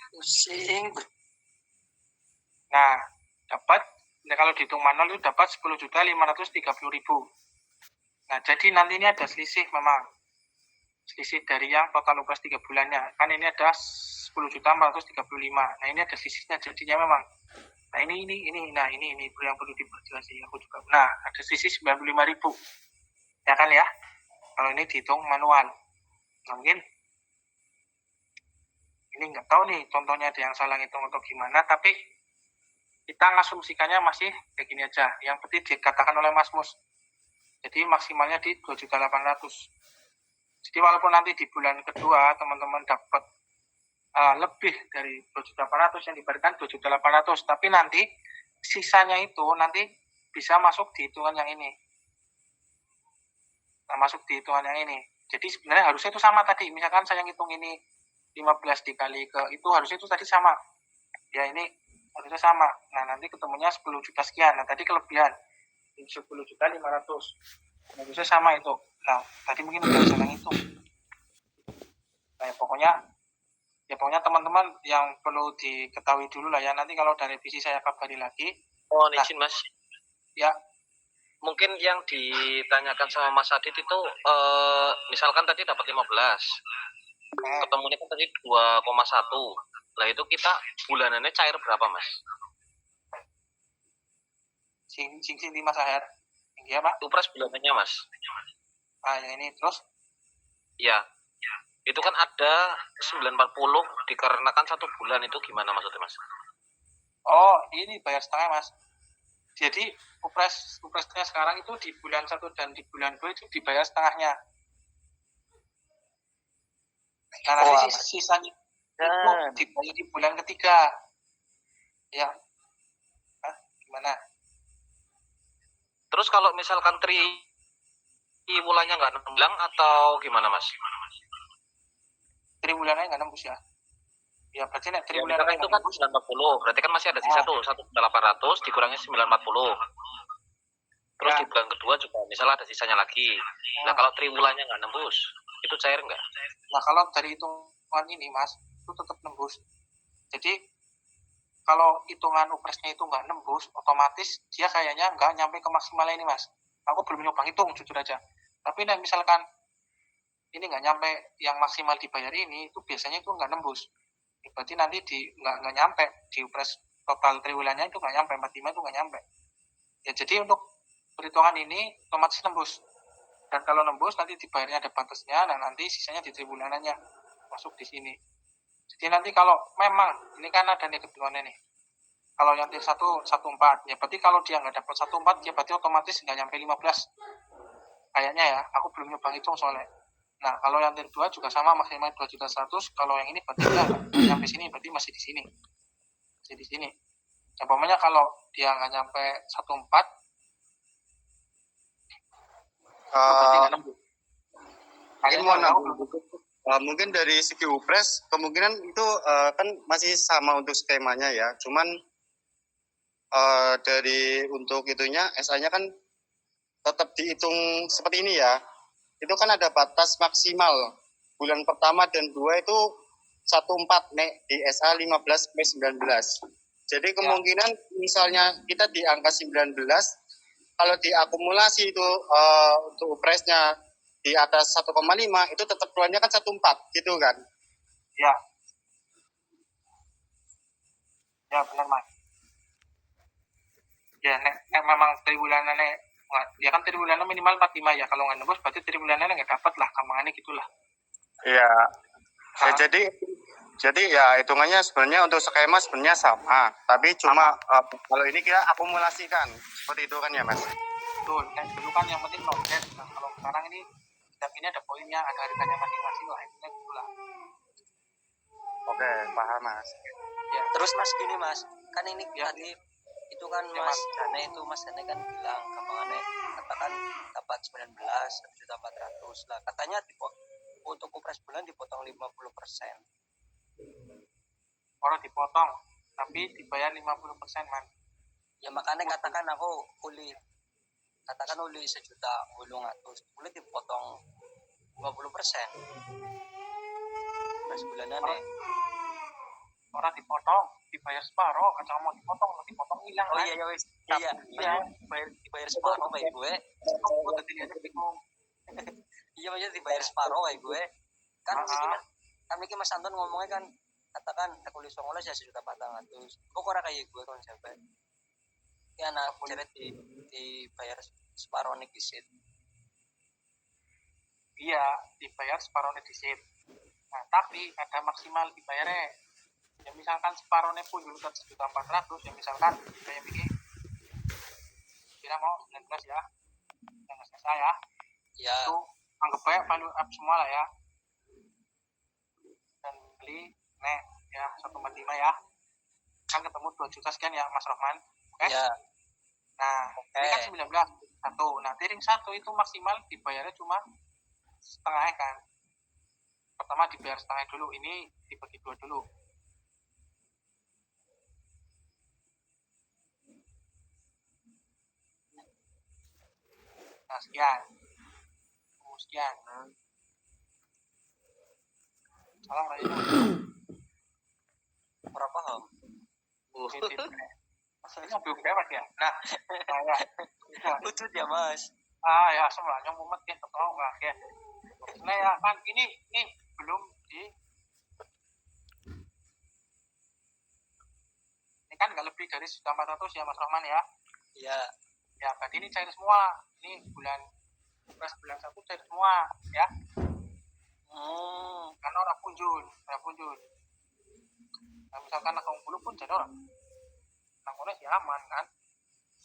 Pusing. Nah, kalau dihitung manual itu dapat 10.530.000. Nah, jadi nanti ini ada selisih memang. Selisih dari yang total upah 3 bulannya. Kan ini ada 10.435. Nah, ini ada selisihnya jadinya memang. Nah, ini yang perlu diperjelas aku juga. Nah, ada selisih 95.000. Ya kan ya? Kalau ini dihitung manual. Nah, mungkin ini nggak tahu nih contohnya ada yang salah ngitung atau gimana, tapi kita ngasumsikannya masih kayak gini aja. Yang seperti dikatakan oleh Mas Mus. Jadi maksimalnya di 2.800. Jadi walaupun nanti di bulan kedua teman-teman dapat lebih dari 2.800 yang diberikan 2.800, tapi nanti sisanya itu nanti bisa masuk di hitungan yang ini. Nah, masuk di hitungan yang ini. Jadi sebenarnya harusnya itu sama tadi. Misalkan saya ngitung ini 15 dikali ke itu harusnya itu tadi sama. Ya ini harusnya sama. Nah nanti ketemunya 10 juta sekian. Nah tadi kelebihan 10.500.000. Harusnya sama itu. Nah tadi mungkin udah salah ngitung. Nah pokoknya teman-teman yang perlu diketahui dulu lah ya. Nanti kalau ada revisi saya kabari lagi. Oh, izin Mas. Ya. Mungkin yang ditanyakan sama Mas Adit itu misalkan tadi dapat 15. Ketemunya kan tadi 2,1. Lah itu kita bulanannya cair berapa, Mas? Sing di Mas Aher. Iya, Pak. Upres bulanannya, Mas. Yang ini terus? Ya. Itu kan ada 940 dikarenakan 1 bulan, itu gimana maksudnya, Mas? Oh, ini bayar setengah, Mas. Jadi upresnya sekarang itu di bulan 1 dan di bulan 2 itu dibayar setengahnya. Nah, nanti sisanya itu dibayar di bulan ketiga. Ya. Gimana? Terus kalau misalkan triwulannya nggak nemblang atau gimana, Mas? Triwulannya nggak nembus ya? Ya berarti nek Ya, itu kan 940, berarti kan masih ada sisa tuh 1.800 dikurangi 940. Terus di bulan kedua juga misalnya ada sisanya lagi. Nah kalau triwulannya nggak nembus, itu cair nggak? Nah kalau dari hitungan ini Mas, itu tetap nembus. Jadi kalau hitungan upresnya itu nggak nembus, otomatis dia kayaknya nggak nyampe ke maksimalnya ini Mas. Aku belum nyoba hitung jujur aja. Tapi nek misalkan ini nggak nyampe yang maksimal dibayar ini, itu biasanya itu nggak nembus. Berarti nanti nggak nyampe di upres total triwulannya itu nggak nyampe 45 itu nggak nyampe ya. Jadi untuk perhitungan ini otomatis nembus, dan kalau nembus nanti dibayarnya ada batasnya, dan nanti sisanya di triwulanannya masuk di sini. Jadi nanti kalau memang ini kan ada nih ketentuannya nih, kalau yang tier 1 14 ya berarti kalau dia nggak dapat 14 ya berarti otomatis nggak nyampe 15 kayaknya ya, aku belum nyoba hitung soalnya. Nah kalau yang tier 2 juga sama, maksimal 2.100.000. Kalau yang ini berarti nggak nyampe sini, berarti masih di sini, masih di sini. Umpamanya kalau dia nggak nyampe 14 berarti nggak nembus. Mungkin mau mungkin dari segi upres kemungkinan itu kan masih sama untuk skemanya ya, cuman dari untuk itunya SA-nya kan tetap dihitung seperti ini ya. Itu kan ada batas maksimal bulan pertama dan 2 itu 14 nek di SA 15/19. Jadi kemungkinan misalnya kita di angka 19, kalau diakumulasi itu untuk upresnya di atas 1,5 itu tetap keluarnya kan 14 gitu kan. Ya. Ya benar Mas. Ya nek memang triwulanannya ya kan triwulannya minimal 45 ya, kalau nggak nembus berarti triwulanannya nggak dapat lah, gampangannya gitulah. Iya. Ya, jadi ya hitungannya sebenarnya untuk skema sebenarnya sama, tapi cuma kalau ini kita akumulasikan seperti itu kan ya Mas. Betul. Kan dulu kan yang penting non-cash. Nah, kalau sekarang ini setiap ini ada poinnya, ada harganya masing-masing lah, intinya gitulah. Oke, paham Mas. Ya. Terus Mas gini Mas, kan ini Ya. tadi itu kan Ya, Mas Jane itu Mas Jane kan bilang gampangannya katakan dapat 19 1.400.000 lah, katanya untuk upres bulan dipotong 50%. Orang dipotong tapi dibayar 50% man. Ya makanya katakan aku uli 1.800.000 boleh dipotong 50% upres bulanan Orang dipotong, dibayar separuh, kacang mau dipotong hilang oh kan. iya wis Iya. dibayar separuh baik gue Aku tadi aja bingung. iya maksudnya dibayar separuh baik gue kan kan ini Mas Anton ngomongnya kan katakan aku tulis 19 ya 1.400.000 kok orang kayak gue konsepnya ya anak ceret dibayar separuh nih kisit. Iya, dibayar separuhnya di sip. Nah, tapi ada maksimal dibayarnya. Ya misalkan separuhnya pun dulu kan 1.400.000, ya misalkan kayak begini. Kira mau 19 ya. Yang selesai ya. Ya. Itu anggap baik value up semua lah ya. Dan beli nek ya 1,5 ya. Kan ketemu 2 juta sekian ya Mas Rohman. Oke? Ya. Nah, ini kan 19 satu. Nah, tiring satu itu maksimal dibayarnya cuma setengah kan. Pertama dibayar setengah dulu, ini dibagi 2 dulu. Nah, sekian. Sekian. Salah raya. Berapa paham? Maksudnya belum dapat ya. Nah, ya. Lucu ya Mas. Ya semuanya mumet ya, ketemu lah ya. Nah ya kan ini belum di ini kan nggak lebih dari 1.400 ya Mas Rahman ya. Iya. Ya berarti ini cair semua. Ini bulan 1 cair semua ya. Karena orang punjul. Nah, misalkan nak bulu pun jadi orang. Nah, sih aman kan.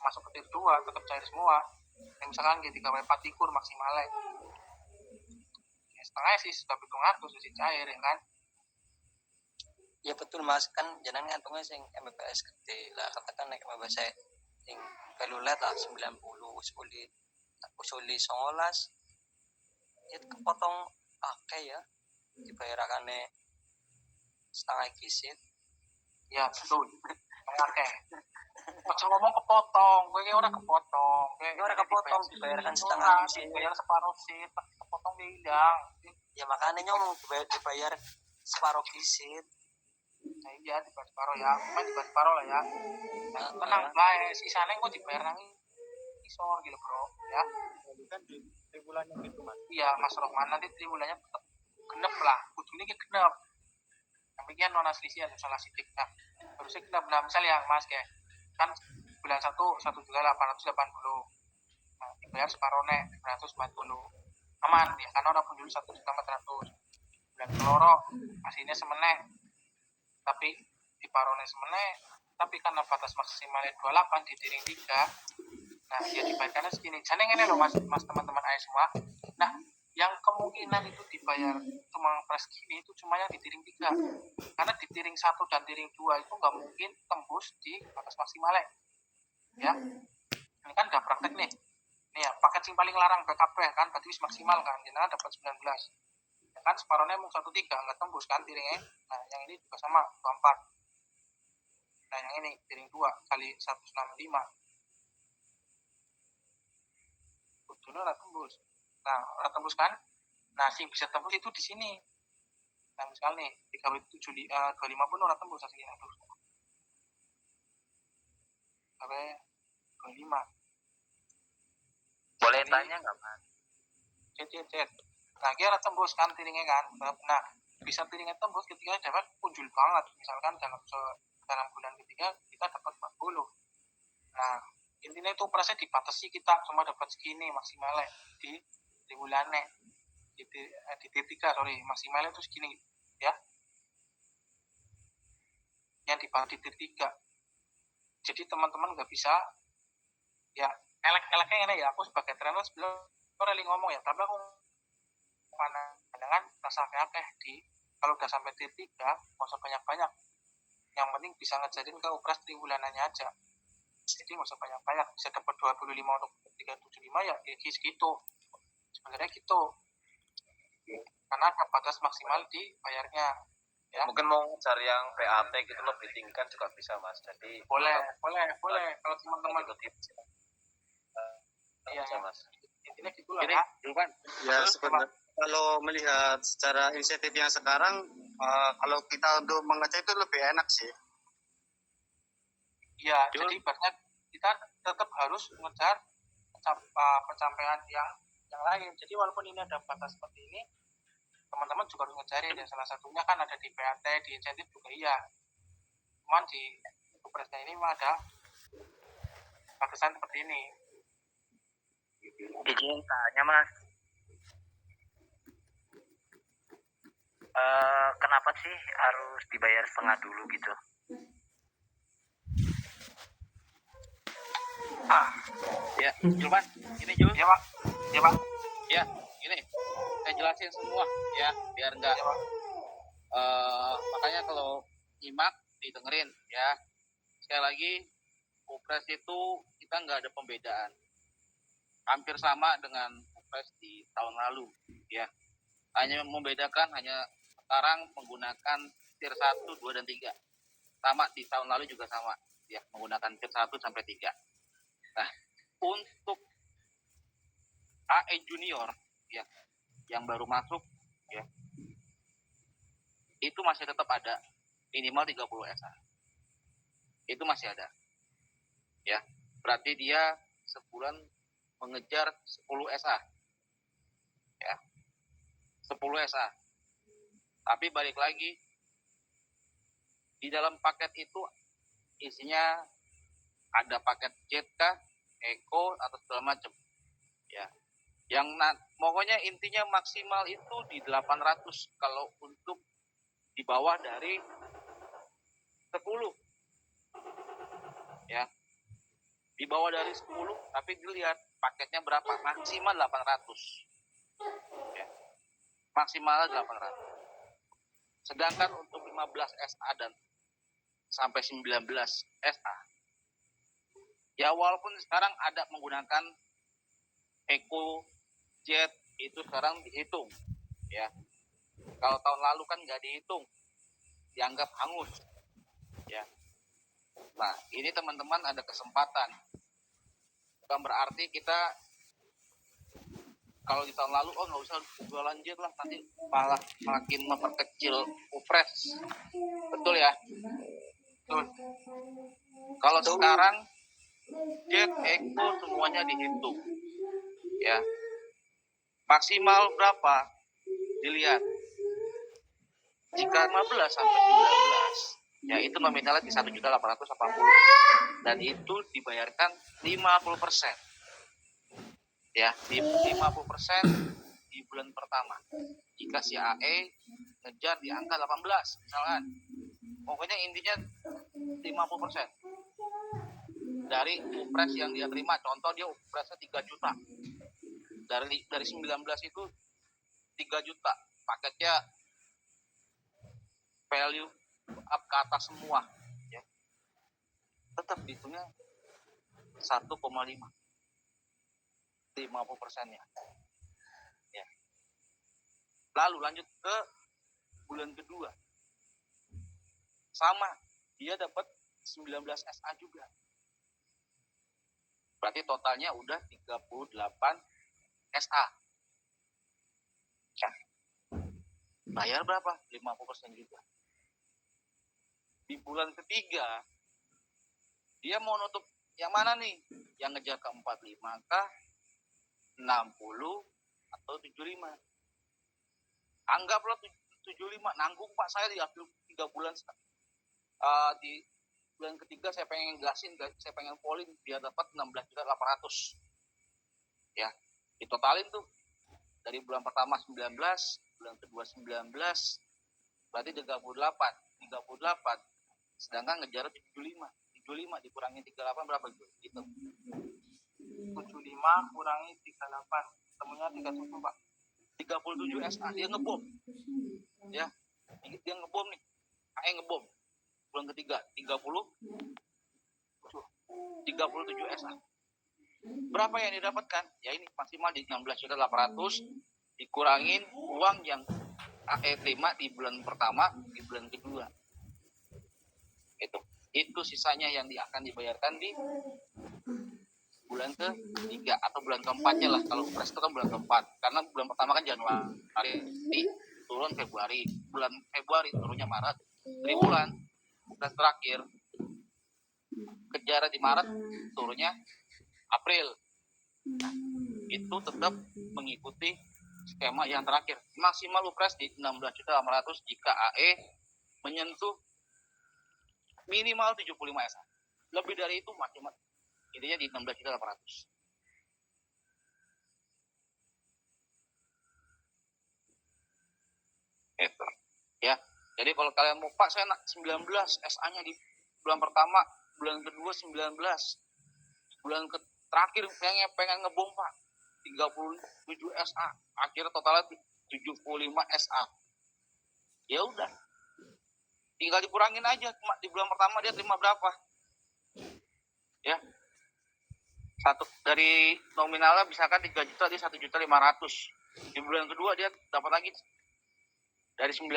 Masuk ke tier 2 tetap cair semua. Yang misalkan G3 W4 tikur maksimalnya. Ya, setengah sih sudah 700 sih cair ya kan. Ya betul Mas, kan jangan ngantungnya sing MBPS gede lah, katakan naik MBPS sing pelulet lah 90 usuli 19 ya kepotong akeh ya dibayarakane setengah kisit ya betul oke. Ojo ngomong kepotong, gue orang kepotong, orang kepotong dibayarkan setengah kisit, bayar separuh sih, kepotong dia hilang. Ya makanya ngomong dibayar separuh kisit. Nah iya dibayar separuh ya, cuma dibayar separuh lah ya. Nah, tenang guys, sisanya gue dibayar nanti isor gitu bro, ya. Kan di triwulannya gitu Mas. Iya Mas Rohman, nanti triwulannya tetap genep lah, ujungnya genep. demikian non aslisian salah sidik. Nah harusnya kita benar misalnya mas kayak kan bulan 1.880.000, nah dibayar separohnya 940 aman ya karena orang pun dulu 1.400.000. Bulan keloro aslinya semenek tapi di parone semenek, tapi karena batas maksimalnya 28 ditiring 3, nah ya dibayarkannya segini. Jadi ini loh mas teman-teman AE semua. Nah yang kemungkinan itu dibayar cuma pres gini itu cuma yang ditiring 3, karena ditiring 1 dan tiring 2 itu nggak mungkin tembus di batas maksimalnya ya. Ini kan udah praktek nih ya, paket yang paling larang BKP kan berarti maksimal kan, jenengan dapat 19 ya kan, separohnya mau 1,3 nggak tembus kan tiringnya. Nah yang ini juga sama 24. Nah yang ini tiring 2 kali 165 ujungnya nggak tembus. Nah nggak tembus kan, nah sing bisa tembus itu di sini. Nah misalnya nih 3,25 pun nggak tembus aslinya tuh sampai 25. Boleh Jadi, tanya nggak Mas? cet. Nah kira tembus kan tiringnya kan. Nah bisa tiringnya tembus ketika dapat punjul banget, misalkan dalam bulan ketiga kita dapat 40. Nah intinya itu prosesnya dibatasi, kita cuma dapat segini maksimalnya di bulannya di T3 maksimalnya itu segini ya, yang dibagi di T3. Jadi teman-teman nggak bisa ya elek-eleknya ini ya, aku sebagai trainer sebelum rally ngomong ya, tapi aku pandangan rasa akeh di kalau udah sampai T3 nggak usah banyak-banyak, yang penting bisa ngejarin ke upras triwulanannya aja. Jadi nggak usah banyak-banyak, bisa dapat 25 untuk 375 ya segitu sebenarnya gitu, karena ada batas maksimal di bayarnya ya. Mungkin mau cari yang PAT gitu lebih tinggi kan juga bisa mas. Jadi boleh kalau teman-teman iya bisa mas. intinya gitulah Ini ya. Julpan, Ya sebenarnya kalau melihat secara insentif yang sekarang, kalau kita untuk mengecek itu lebih enak sih. Iya, jadi ibaratnya kita tetap harus mengejar pencapaian yang lain. Jadi walaupun ini ada batas seperti ini, teman-teman juga harus ngejarin ya. Salah satunya kan ada di PAT, di insentif juga iya. Cuman di Presnya ini memang ada batasan seperti ini. Izin tanya Mas, kenapa sih harus dibayar setengah dulu gitu? ya Julpan, ini Jul, Ya Pak, ya ini saya jelasin semua ya biar enggak ya Pak. makanya kalau nyimak didengerin ya. Sekali lagi Upres itu kita nggak ada pembedaan, hampir sama dengan Upres di tahun lalu ya. Hanya membedakan hanya sekarang menggunakan tier 1, 2 dan 3. Sama di tahun lalu juga sama ya, menggunakan tier 1 sampai 3. Nah, untuk AE junior ya yang baru masuk ya, itu masih tetap ada minimal 30 SA. Itu masih ada. Ya, berarti dia sebulan mengejar 10 SA. Ya. 10 SA. Tapi balik lagi, di dalam paket itu isinya ada paket JK, Eko atau segala macam. Ya. Yang pokoknya intinya maksimal itu di 800 kalau untuk di bawah dari 10. Ya. Di bawah dari 10 tapi dilihat paketnya berapa, maksimal 800. Ya. Maksimal 800. Sedangkan untuk 15 SA dan sampai 19 SA, ya walaupun sekarang ada menggunakan Eko, Jet, itu sekarang dihitung. Ya. Kalau tahun lalu kan nggak dihitung, dianggap hangus. Ya. Nah, ini teman-teman ada kesempatan. Bukan berarti kita kalau di tahun lalu nggak usah jualan jet lah, nanti malah makin memperkecil Upres. Betul ya? Betul. Kalau sekarang jet, Eko semuanya dihitung. Ya. Maksimal berapa? Dilihat. Jika 15 sampai 19, ya itu nominalnya di 1.880.000 dan itu dibayarkan 50%. Ya, di 50% di bulan pertama. Jika si AE ngejar di angka 18 misalkan. Pokoknya intinya 50% dari upres yang dia terima. Contoh dia upresnya 3 juta. Dari 19 itu 3 juta. Paketnya value up ke atas semua, ya. Tetap hitungnya 1,5. 50%-nya. Ya. Lalu lanjut ke bulan kedua. Sama, dia dapat 19 SA juga. Berarti totalnya udah 38 SA. Ya. Bayar berapa? 50% juga. Di bulan ketiga, dia mau nutup yang mana nih? Yang ngejar ke 45 kah? 60 atau 75? Anggaplah 75. Nanggung Pak, saya diambil 3 bulan. Di bulan ketiga saya pengen jelasin, saya pengen polling biar dapat 16.800.000. Ya, ditotalin tuh. Dari bulan pertama 19, bulan kedua 19, berarti 38. Sedangkan ngejar 75. 75 dikurangi 38 berapa gitu? 75 kurangi 38. Temunya 37, Pak. 37 SA. Dia ngebom. Ya. Dia ngebom nih. AE ngebom. Bulan ketiga 37 SA. Berapa yang didapatkan? Ya ini maksimal di 16.800.000 dikurangin uang yang AE terima di bulan pertama, di bulan kedua. Itu sisanya yang akan dibayarkan di bulan ketiga atau bulan keempatnya lah. Kalau upres itu kan bulan keempat, karena bulan pertama kan Januari, turun Februari, bulan Februari turunnya Maret, triwulan bulan terakhir kejar di Maret, turunnya April. Nah, itu tetap mengikuti skema yang terakhir. Maksimal upres di 16.800.000 jika AE menyentuh minimal 75 SA. Lebih dari itu maksimal. Intinya di 16.800.000. Itu. Ya. Jadi kalau kalian mau, Pak, saya nak 19 SA-nya di bulan pertama, bulan kedua 19. Bulan terakhir pengen ngebom, Pak. 37 SA. Akhirnya totalnya 75 SA. Ya udah. Tinggal dikurangin aja. Di bulan pertama dia terima berapa? Ya. Dari nominalnya misalkan 3 juta, dia 1.500.000. Di bulan kedua dia dapat lagi dari 19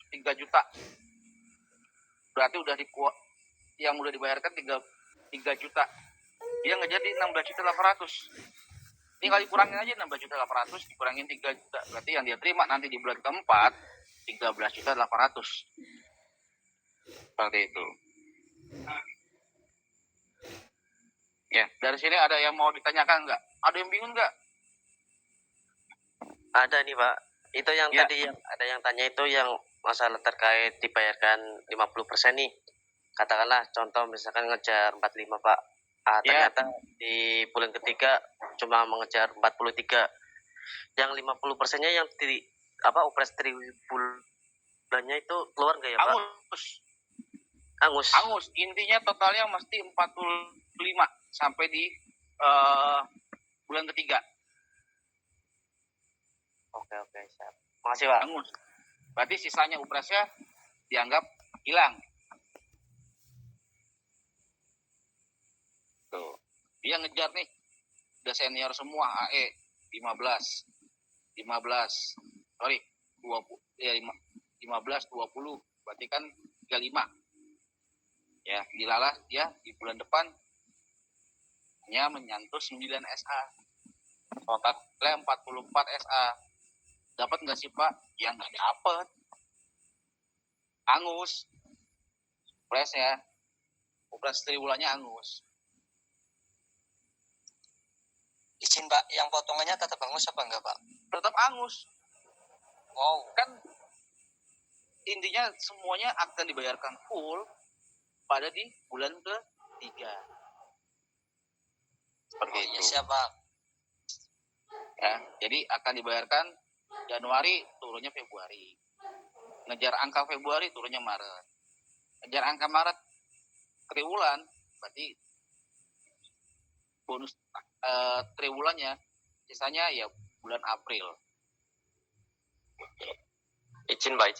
3 juta. Berarti udah yang udah dibayarkan 3 juta. Dia ngejar di 16.800.000. Tinggal dikurangin aja 16.800.000 dikurangin 3 juta. Berarti yang dia terima nanti di bulan keempat 13.800.000. Seperti itu. Ya, dari sini ada yang mau ditanyakan nggak? Ada yang bingung nggak? Ada nih Pak. Itu yang Ya. tadi yang ada yang tanya itu yang masalah terkait dibayarkan 50% nih. Katakanlah contoh misalkan ngejar 45 Pak. Ternyata di bulan ketiga cuma mengejar 43. Yang 50%-nya yang upres bulannya itu keluar nggak ya Pak? Angus. Intinya totalnya mesti 45 sampai di bulan ketiga. Oke, siap. Makasih Pak. Angus. Berarti sisanya upresnya dianggap hilang. Tuh. Dia ngejar nih. Udah senior semua AE 15. Sorry, 20 ya 15 20. Berarti kan 35. Ya, dilalah dia di bulan depan hanya menyentuh 9 SA. Totalnya 44 SA. Dapat nggak sih Pak? Ya nggak dapat. Angus. Upres ya. Upres triwulannya angus. Izin Pak, yang potongannya tetap angus apa enggak Pak? Tetap angus. Wow. Kan intinya semuanya akan dibayarkan full pada di bulan ketiga. Seperti Iya itu. siapa? Ya, jadi akan dibayarkan Januari, turunnya Februari. Ngejar angka Februari, turunnya Maret. Ngejar angka Maret triwulan, berarti bonus triwulannya sisanya ya bulan April. Izin Pak.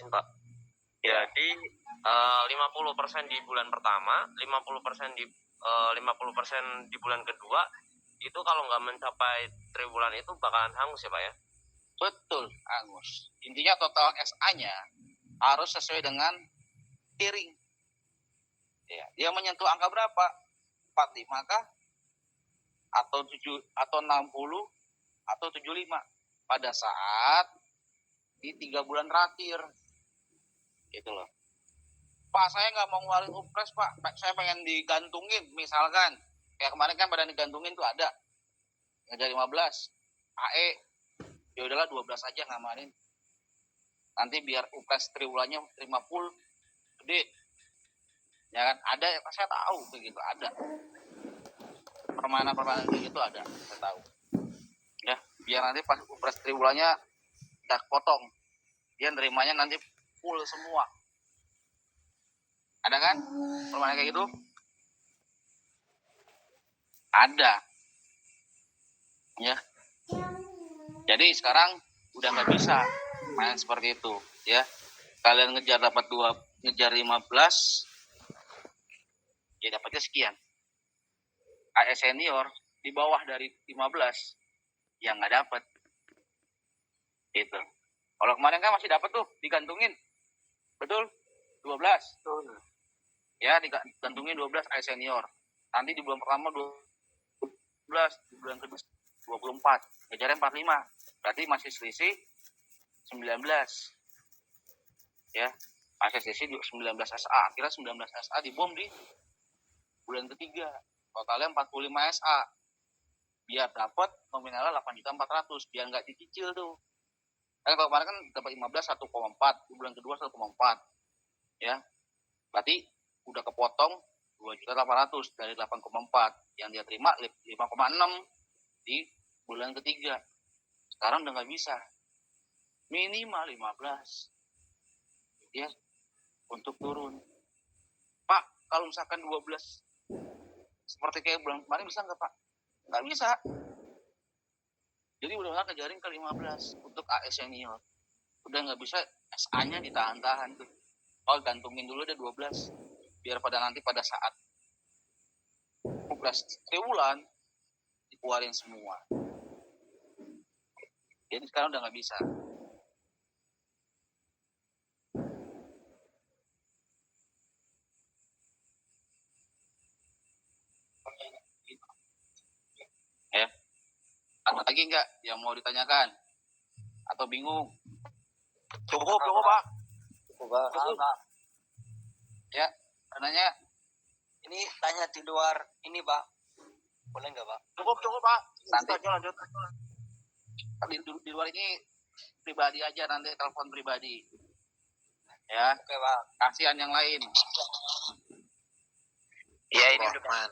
Jadi 50% di bulan pertama, 50% di 50% di bulan kedua, itu kalau nggak mencapai triwulan itu bakalan hangus ya Pak ya? Betul, Agus. Intinya total SA-nya harus sesuai dengan tiring. Ya, dia menyentuh angka berapa? 45 kah? Atau 7 atau 60 atau 75 pada saat di 3 bulan terakhir. Gitu loh. Pak, saya nggak mau ngeluarin upres, Pak. Saya pengen digantungin, misalkan. Kayak kemarin kan pada digantungin tuh ada. Ngejar 15. AE, ya udahlah 12 aja ngamanin. Nanti biar upres triwulannya terima full, gede. Ya kan, ada, saya tahu begitu, ada. Permainan kayak gitu ada, saya tahu. Ya, biar nanti pas upres triwulannya tak potong. Dia nerimanya nanti full semua. Ada kan permainan kayak gitu? Ada. Ya. Jadi sekarang udah nggak bisa main seperti itu, ya. Kalian ngejar dapat 15, ya dapatnya sekian. AS senior di bawah dari 15 yang nggak dapat. Itu. Kalau kemarin kan masih dapat tuh digantungin. Betul? 12. Ya, digantungin 12 AS senior. Nanti di bulan pertama 12, di bulan kedua 24. Ngejarnya 45. Berarti masih selisih 19. Ya, masih selisih 19 SA. Akhirnya 19 SA dibom di bulan ketiga. Totalnya 45 SA. Biar dapat nominalnya 8.400.000, biar nggak dicicil tuh. Kan kalau kemarin kan dapat 15 1,4, di bulan kedua 1,4. Ya. Berarti udah kepotong 2.800.000 dari 8,4 yang dia terima 5,6 di bulan ketiga. Sekarang udah nggak bisa. Minimal 15. Ya. Untuk turun. Pak, kalau misalkan 12 seperti kayak bulan kemarin bisa nggak Pak? Nggak bisa. Jadi udah kejaring ke 15 untuk AS senior. Udah nggak bisa SA-nya ditahan-tahan tuh. Oh, gantungin dulu ada 12. Biar pada nanti pada saat upres triwulan dikeluarin semua. Jadi sekarang udah nggak bisa. Ya. Ada lagi nggak yang mau ditanyakan? Atau bingung? Cukup Pak. Cukup. Ya, nanya. Ini tanya di luar ini Pak. Boleh nggak Pak? Cukup Pak. Nanti lanjut. Di luar ini pribadi aja, nanti telepon pribadi. Ya. Oke Pak. Kasihan yang lain. Ya ini udah man.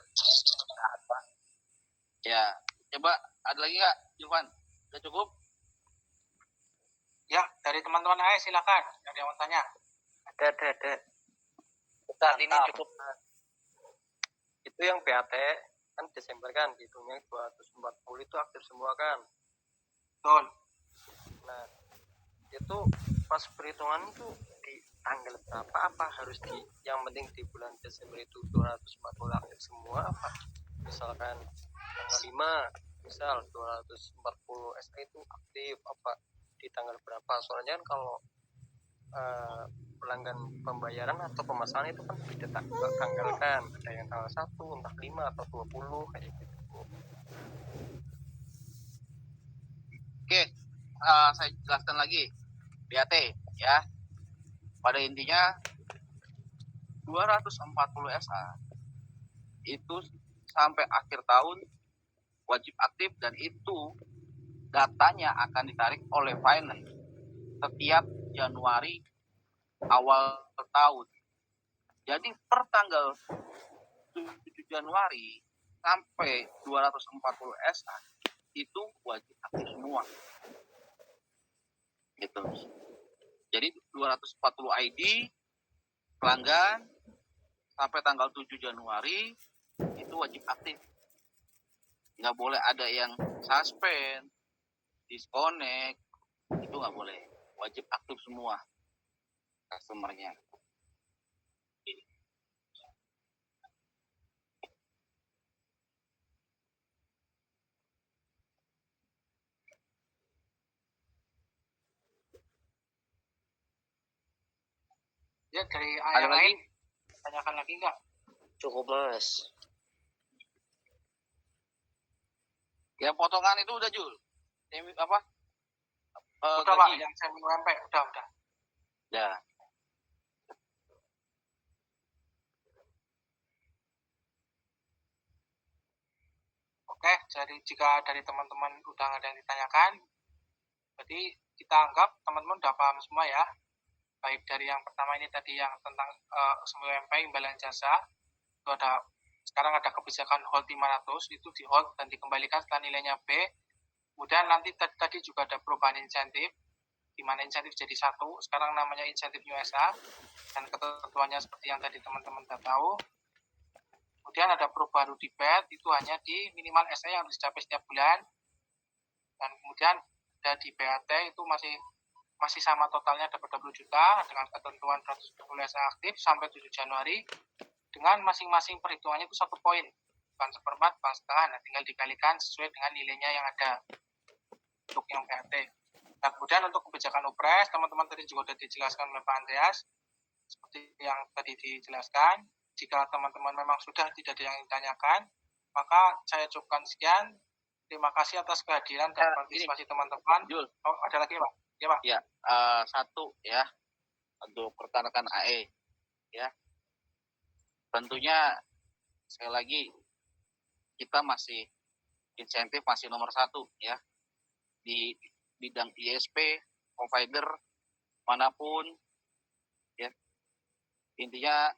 Ya, coba ada lagi nggak, Jovan? Udah cukup? Ya, dari teman-teman AS silakan. Ada yang mau tanya? Ada. Saat ini cukup. Itu yang BAT kan Desember kan, hitungnya 240 itu aktif semua kan. Betul. Nah, itu pas perhitungan itu di tanggal berapa, apa harus di yang penting di bulan Desember itu 240 aktif semua, apa misalkan tanggal 5 misal 240 SK itu aktif, apa di tanggal berapa? Soalnya kan kalau pelanggan pembayaran atau pemasangan itu kan beda tanggal kan, ada yang tanggal 1, entah 5 atau 20 kayak gitu. Oke, saya jelaskan lagi. BAT ya. Pada intinya 240 SA itu sampai akhir tahun wajib aktif, dan itu datanya akan ditarik oleh finance setiap Januari awal tahun. Jadi per tanggal 7 Januari sampai 240 SA itu wajib aktif semua. Gitu. Jadi 240 ID pelanggan sampai tanggal 7 Januari itu wajib aktif. Nggak boleh ada yang suspend, disconnect, itu nggak boleh. Wajib aktif semua customernya. Ya, dari Ada yang lagi? lain, tanyakan lagi nggak? Cukup, Mas. Yang potongan itu udah Jul. Yang apa? Udah Pak, gaji. yang saya UMP, udah. Ya. Oke, jadi jika dari teman-teman udah ada yang ditanyakan, jadi kita anggap teman-teman udah paham semua ya. Baik dari yang pertama ini tadi yang tentang UMP, imbalan jasa, itu ada sekarang ada kebijakan hold 500, itu di hold dan dikembalikan setelah nilainya B. Kemudian nanti tadi juga ada perubahan insentif, di mana insentif jadi 1, sekarang namanya insentif USA, dan ketentuannya seperti yang tadi teman-teman sudah tahu. Kemudian ada perubahan RUDIPET, itu hanya di minimal SE yang harus dicapai setiap bulan. Dan kemudian ada di BAT itu masih sama totalnya dapat 20 juta dengan ketentuan 120 SE aktif sampai 7 Januari dengan masing-masing perhitungannya itu 1 poin, bukan seperempat, bukan setengah, nah tinggal dikalikan sesuai dengan nilainya yang ada untuk yang BAT. Nah, kemudian untuk kebijakan UPRES, teman-teman tadi juga sudah dijelaskan oleh Pak Andreas, seperti yang tadi dijelaskan. Jika teman-teman memang sudah tidak ada yang ditanyakan, maka saya cukupkan sekian. Terima kasih atas kehadiran dan partisipasi teman-teman. Jul. Oh, ada lagi Pak? Ya Pak. Ya, satu ya untuk rekan-rekan AE ya. Tentunya sekali lagi kita masih insentif masih nomor 1 ya di bidang ISP provider manapun ya. Intinya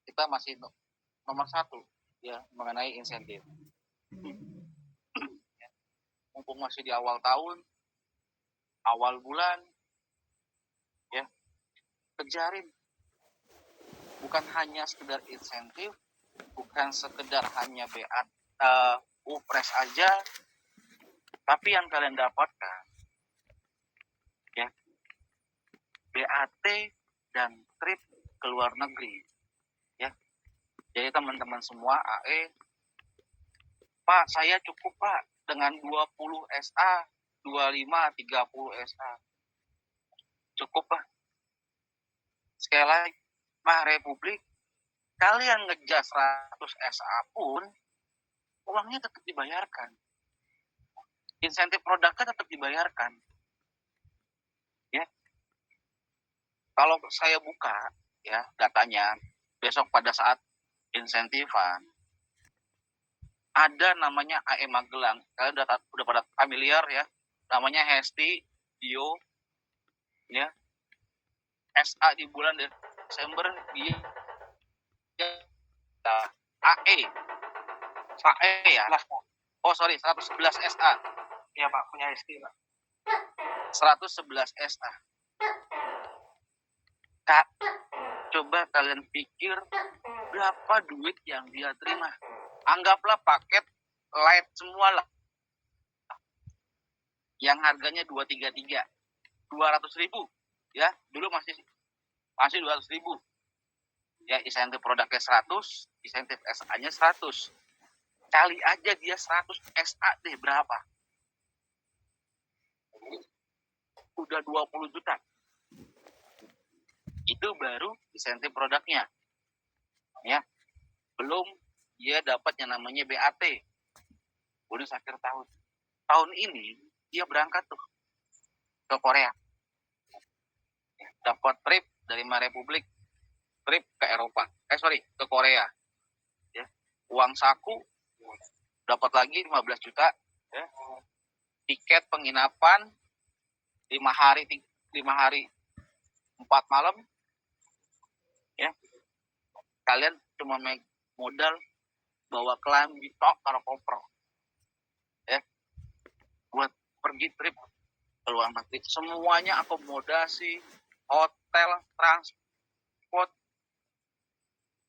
kita masih nomor 1 ya mengenai insentif. Mumpung masih di awal tahun, awal bulan, ya kejarin. Bukan hanya sekedar insentif, bukan sekedar hanya UPRES aja, tapi yang kalian dapatkan, ya BAT dan trip ke luar negeri. Jadi teman-teman semua AE, Pak saya cukup Pak dengan 20 SA, 25, 30 SA. Cukup Pak. Sekali lagi, Mah Republik, kalian ngejas 100 SA pun, uangnya tetap dibayarkan. Insentif produknya tetap dibayarkan. Ya. Kalau saya buka ya datanya, besok pada saat insentifan, ada namanya AE Magelang. Kalian udah pada familiar ya. Namanya Hesti, Dio, ya. SA di bulan Desember dia AE ya. Oh sorry, 111 SA. Iya Pak, punya Hesti Pak. 111 SA. Kak, coba kalian pikir berapa duit yang dia terima. Anggaplah paket light semua lah. Yang harganya 233. 200.000. Ya, dulu masih 200.000. Ya, insentif produknya 100, insentif SA-nya 100. Kali aja dia 100 SA deh berapa? Udah 20 juta. Itu baru insentif produknya. Ya. Belum dia dapat yang namanya BAT. Bonus akhir tahun. Tahun ini dia berangkat tuh ke Korea. Dapat trip dari Republik, trip ke Eropa. Ke Korea. Ya. Uang saku dapat lagi 15 juta, ya. Tiket penginapan 5 hari 4 malam ya, kalian cuma modal bawa kelambi tok karo koper ya, buat pergi trip ke luar negeri. Semuanya akomodasi, hotel, transport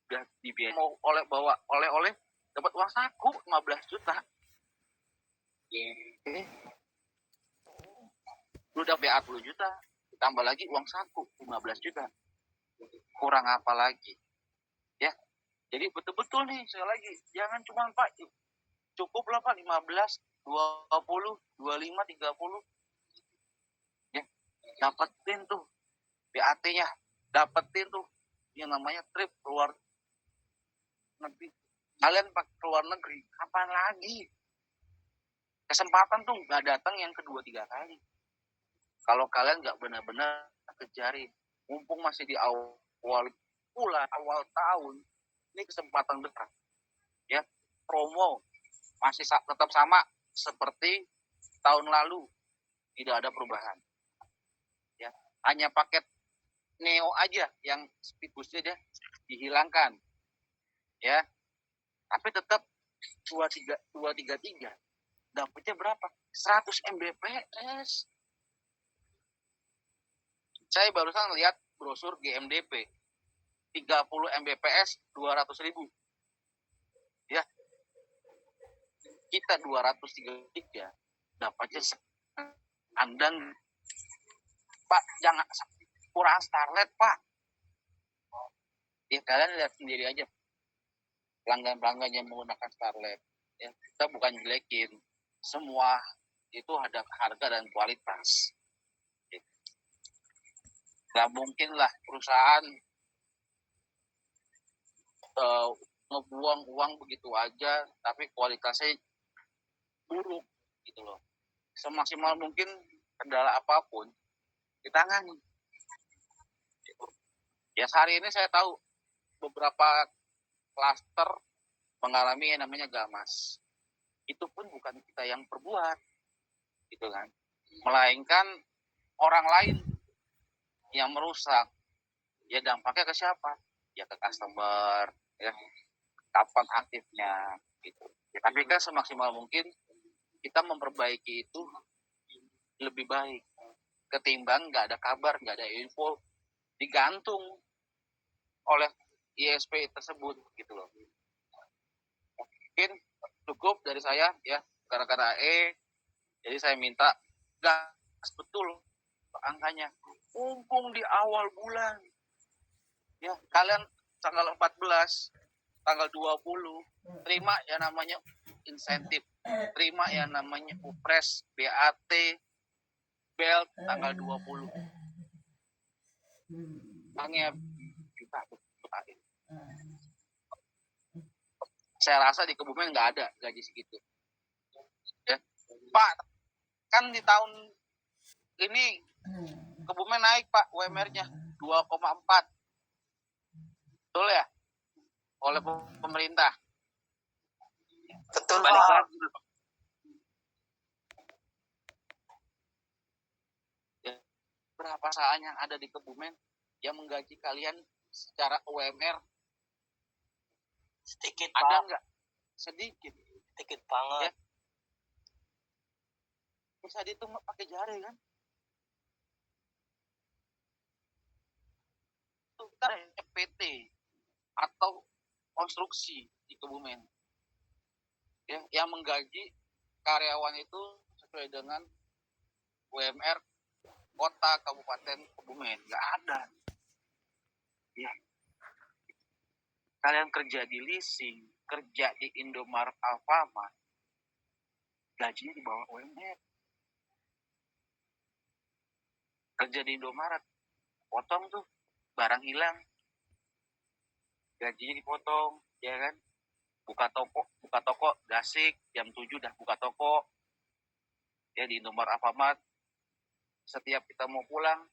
udah dibiayai. Mau bawa oleh-oleh dapat uang saku 15 juta. Lu udah BA 10 juta, ditambah lagi uang saku 15 juta. Kurang apa lagi? Ya. Jadi betul-betul nih, sekali lagi, jangan cuma Pak, cukup lah Pak 15, 20, 25, 30. Ya. Dapetin tuh BAT-nya, dapetin tuh yang namanya trip keluar negeri. Kalian keluar negeri, kapan lagi? Kesempatan tuh nggak datang yang kedua 3 kali. Kalau kalian nggak benar-benar kejarin, mumpung masih di awal bulan, awal tahun, ini kesempatan besar. Ya, promo masih tetap sama seperti tahun lalu, tidak ada perubahan. Ya, hanya paket Neo aja yang speed boostnya dihilangkan. Ya, tapi tetap 233 dapatnya berapa? 100 Mbps. Saya barusan lihat brosur GMDP 30 Mbps 200.000. Ya, kita 203 dapatnya andang. Pak, jangan kurang Starlet Pak. Ya kalian lihat sendiri aja pelanggan-pelanggan yang menggunakan Starlet. Ya, kita bukan jelekin, semua itu ada harga dan kualitas. Gak mungkin lah perusahaan ngebuang uang begitu aja tapi kualitasnya buruk gitu loh. Semaksimal mungkin kendala apapun ditangani gitu. Ya hari ini saya tahu beberapa klaster mengalami yang namanya gamas. Itu pun bukan kita yang perbuat gitu kan, melainkan orang lain yang merusak. Ya dampaknya ke siapa? Ya ke customer, ya kapan aktifnya gitu. Ya, tapi kan semaksimal mungkin kita memperbaiki itu lebih baik ketimbang nggak ada kabar, nggak ada info, digantung oleh ISP tersebut gitu loh. Mungkin cukup dari saya ya, gara-gara jadi saya minta gas betul angkanya, mumpung di awal bulan ya. Kalian tanggal 14, tanggal 20 terima yang namanya insentif, terima yang namanya upres, BAT, belt tanggal 20. Hanya kita betul. Saya rasa di Kebumen nggak ada gaji segitu. Ya. Pak, kan di tahun ini Kebumen naik Pak UMR-nya 2,4. Betul ya? Oleh pemerintah. Betul Balik Pak. lagi. Ya. Berapa perusahaan yang ada di Kebumen yang menggaji kalian secara UMR? Sedikit Ada Pak. nggak? Sedikit. Sedikit banget. Ya. Bisa dihitung pakai jari kan? Itu kita PT atau konstruksi di Kebumen ya, yang menggaji karyawan itu sesuai dengan UMR kota kabupaten Kebumen. Nggak ada ya. Kalian kerja di leasing, kerja di Indomaret, Alfamart, gajinya di bawah UMR. Kerja di Indomaret, potong tuh barang hilang, gajinya dipotong ya kan. Buka toko gasik jam 7 udah buka toko ya di Indomaret, Alfamart. Setiap kita mau pulang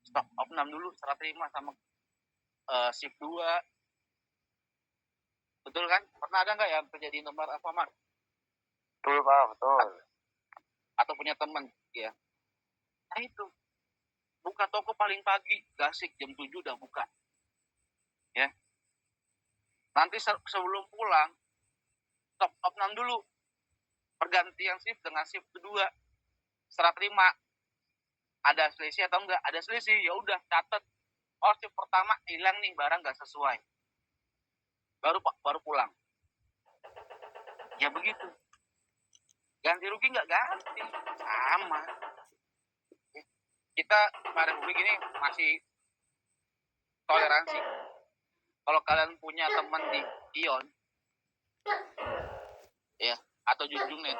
stok opnam dulu serah terima sama shift 2. Betul kan? Pernah ada nggak yang kerja di Indomaret, Alfamart? Betul Pak, betul. Atau punya teman ya? Nah itu buka toko paling pagi, gasik jam 7 udah buka. Ya. Nanti sebelum pulang, top up 6 dulu. Pergantian shift dengan shift kedua. Serah terima. Ada selisih atau enggak? Ada selisih, ya udah catat. Oh, shift pertama hilang nih, barang nggak sesuai. Baru pulang. Ya begitu. Ganti rugi nggak ganti. Sama. Kita Republik ini masih toleransi. Kalau kalian punya teman di Ion, ya, atau Junjungnet,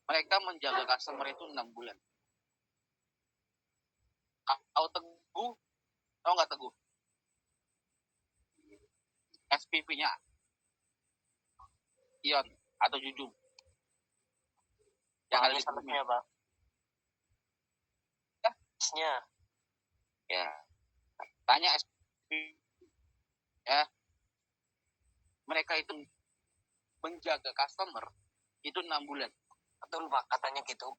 mereka menjaga customer itu 6 bulan. Tahu Teguh, tahu nggak Teguh? SPV-nya Ion atau Junjung. Yang ada di Salesnya, Pak. Salesnya. Ya. Tanya SPV. Ya. Mereka itu menjaga customer itu 6 bulan. Betul, Pak, katanya gitu.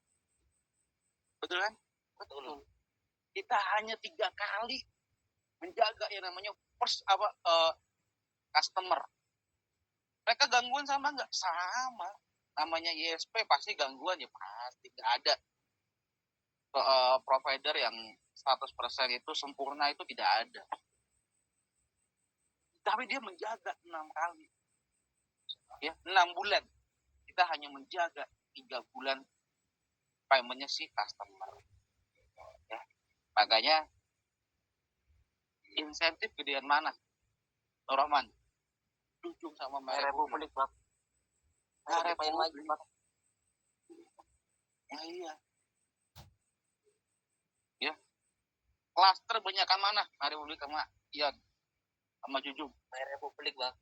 Betul kan? Betul. Kita hanya 3 kali menjaga yang namanya customer. Mereka gangguan sama nggak? Sama. Namanya ISP pasti gangguan, ya pasti. Nggak ada provider yang 100% itu sempurna, itu tidak ada. Tapi dia menjaga 6 kali. Ya, 6 bulan. Kita hanya menjaga 3 bulan paymentnya si customer. Ya. Makanya insentif gedean mana? Roman, Junjung sama Republik, Pak. Ngapain lagi, Pak? Ya iya. Ya. Klaster banyakan mana? Republik sama Ion sama Junjung. Republik, Pak.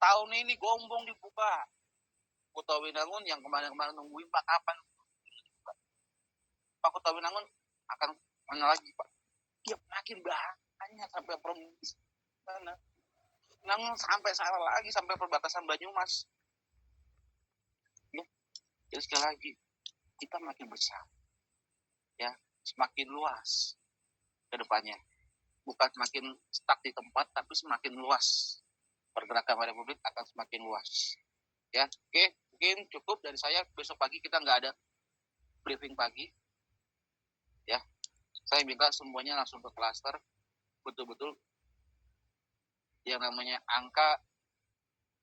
Tahun ini Gombong dibuka. Kota Winangun yang kemarin-kemarin nungguin Pak kapan? Pak Kota Winangun akan mana lagi Pak? Ya makin banyak sampai provinsi sana. Winangun sampai sana lagi sampai perbatasan Banyumas. Ya. Jadi sekali lagi kita makin besar. Ya, semakin luas ke depannya. Bukan semakin stuck di tempat, tapi semakin luas. Pergerakan Republik akan semakin luas. Ya, oke, mungkin cukup dari saya. Besok pagi kita nggak ada briefing pagi. Ya, saya minta semuanya langsung ke klaster. Betul-betul yang namanya angka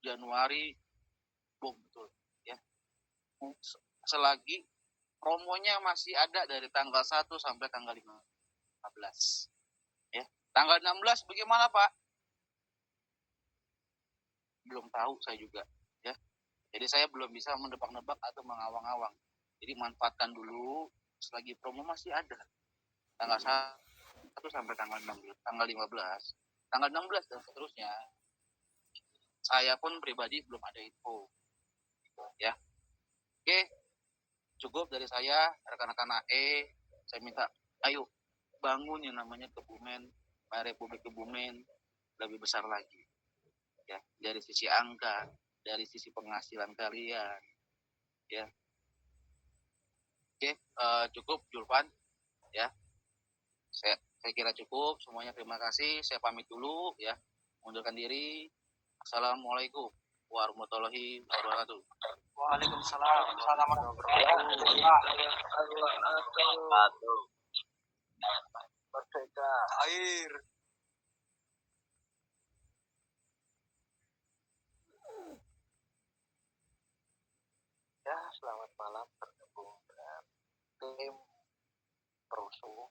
Januari, betul. Ya, selagi promonya masih ada dari tanggal 1 sampai tanggal 15. Ya, tanggal 16 bagaimana Pak? Belum tahu saya juga. Ya, jadi saya belum bisa mendebak-nebak atau mengawang-awang. Jadi manfaatkan dulu selagi promo masih ada. Tanggal 1 sampai tanggal 16, tanggal 15, tanggal 16 dan seterusnya. Saya pun pribadi belum ada info. Ya. Oke. Cukup dari saya, rekan-rekan AE. Saya minta ayo bangun yang namanya Kebumen, Republik Kebumen lebih besar lagi. Ya, dari sisi angka, dari sisi penghasilan kalian. Ya. Oke, cukup Julvan. Ya. Saya kira cukup semuanya. Terima kasih. Saya pamit dulu ya. Mundurkan diri. Assalamualaikum warahmatullahi wabarakatuh. Waalaikumsalam. Merdeka. Air. Ya, selamat malam bergabung dengan tim Perusuh